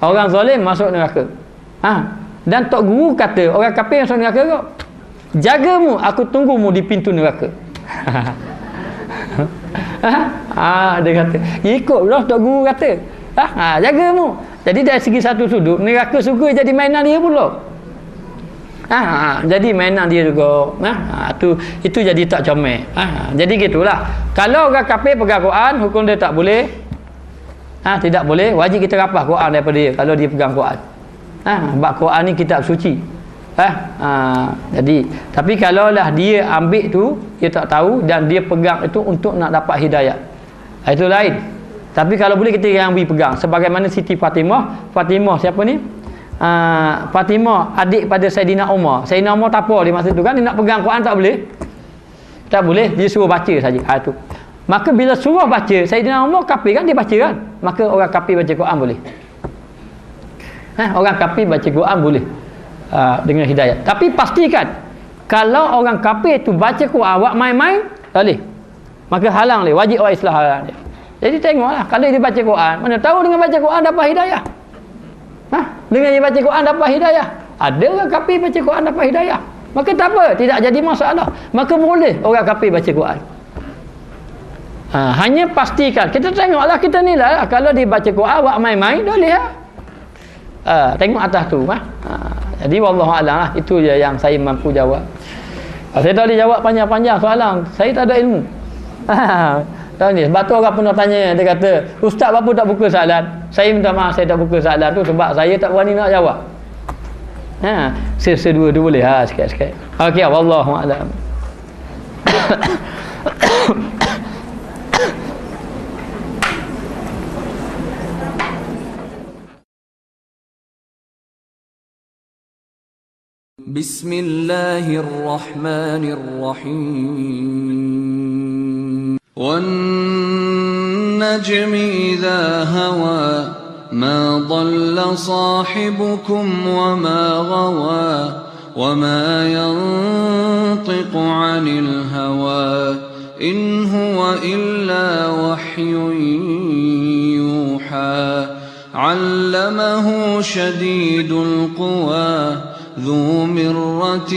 orang zalim masuk neraka. Dan Tok Guru kata orang kafir masuk neraka kok, jagamu, aku tunggumu di pintu neraka. Dia kata ikutlah Tok Guru kata, jagamu. Jadi dari segi satu sudut, neraka surga jadi mainan dia pula. Jadi mainan dia juga. Itu jadi tak comel. Jadi gitulah. Kalau orang kafir pegang Quran, hukum dia tak boleh. Tidak boleh. Wajib kita rapah Quran daripada dia kalau dia pegang Quran. Sebab Quran ni kitab suci. Jadi, tapi kalaulah dia ambil tu, dia tak tahu dan dia pegang itu untuk nak dapat hidayah, itu lain. Tapi kalau boleh kita yang pegang, sebagaimana Siti Fatimah siapa ni? Fatimah adik pada Saidina Umar. Saidina Umar tak apa dia masa tu kan, dia nak pegang Quran tak boleh. Tak boleh, dia suruh baca saja. Itu. Maka bila suruh baca, Saidina Umar kafir kan, dia baca kan? Maka orang kafir baca Quran boleh. Orang kafir baca Quran boleh. Dengan hidayah. Tapi pastikan kalau orang kafir tu baca Quran awak main-main, tak boleh. Maka halang dia, wajib orang Islam halang dia. Jadi tengoklah, kalau dia baca Quran, mana tahu dengan baca Quran dapat hidayah. Dengan dia baca Quran dapat hidayah. Ada orang kafir baca Quran dapat hidayah, maka tak apa, tidak jadi masalah. Maka boleh orang kafir baca Quran. Hanya pastikan, kita tengoklah, kita nilai lah. Kalau dia baca Quran awak main-main, boleh lah. Tengok atas tu. Jadi wallahualam lah. Itu je yang saya mampu jawab. Saya tak boleh jawab panjang-panjang soalan, saya tak ada ilmu. Tahu ni, sebab tu orang pernah tanya, dia kata, ustaz apa tak buka soalan? Saya minta maaf, saya tak buka soalan tu sebab saya tak berani nak jawab. Sedua tu boleh sikit-sikit. Okey, wallahualam. Bismillahirrahmanirrahim. وَالنَّجْمِ إِذَا هَوَى مَا ضَلَّ صَاحِبُكُمْ وَمَا غَوَى وَمَا يَنطِقُ عَنِ الْهَوَى إِنْ هُوَ إِلَّا وَحْيٌ يُوحَى عَلَّمَهُ شَدِيدُ الْقُوَى ذو مرة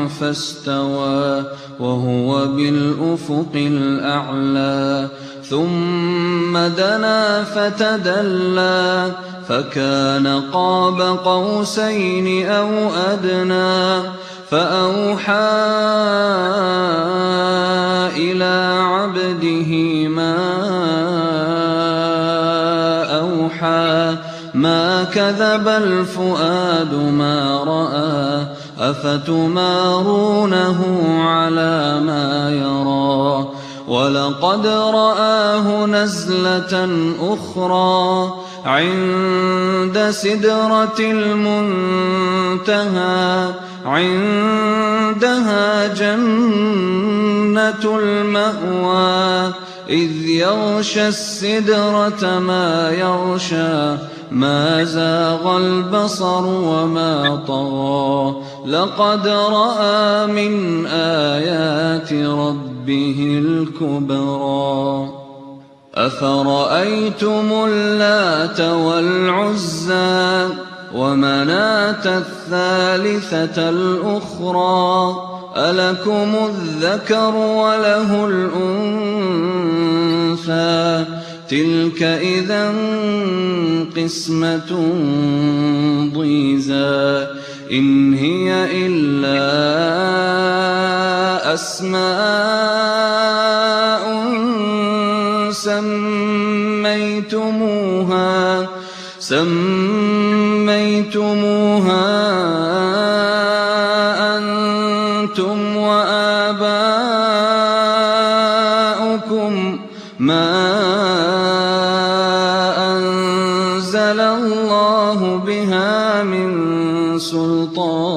فاستوى وهو بالأفق الأعلى ثم دنا فتدلى فكان قاب قوسين أو أدنى فأوحى إلى عبده ما أوحى ما كذب الفؤاد ما رأى أفتمارونه على ما يرى ولقد رآه نزلة أخرى عند سدرة المنتهى عندها جنة المأوى إذ يغشى السدرة ما يغشى ما زاغ البصر وما طغى لقد رأى من آيات ربه الكبرى أفرأيتم اللات والعزى ومناة الثالثة الأخرى ألكم الذكر وله الأنثى تلك إذا قسمة ضيزى إن هي إلا أسماء سميتموها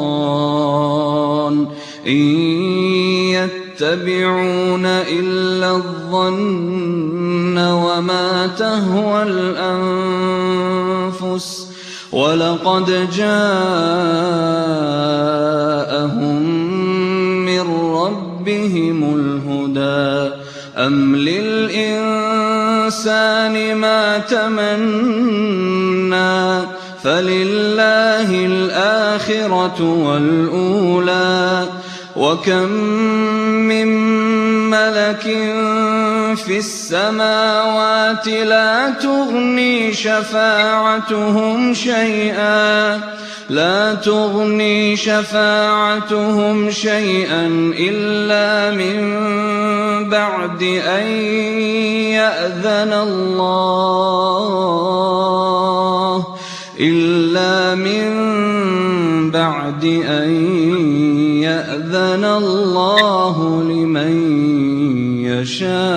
الشيطان إن يتبعون إلا الظن وما تهوى الأنفس ولقد جاءهم من ربهم الهدى أم للإنسان ما تمنى فلله الآخرة والأولى وكم من ملك في السماوات لا تغني شفاعتهم شيئا إلا من بعد أن يأذن الله لمن يشاء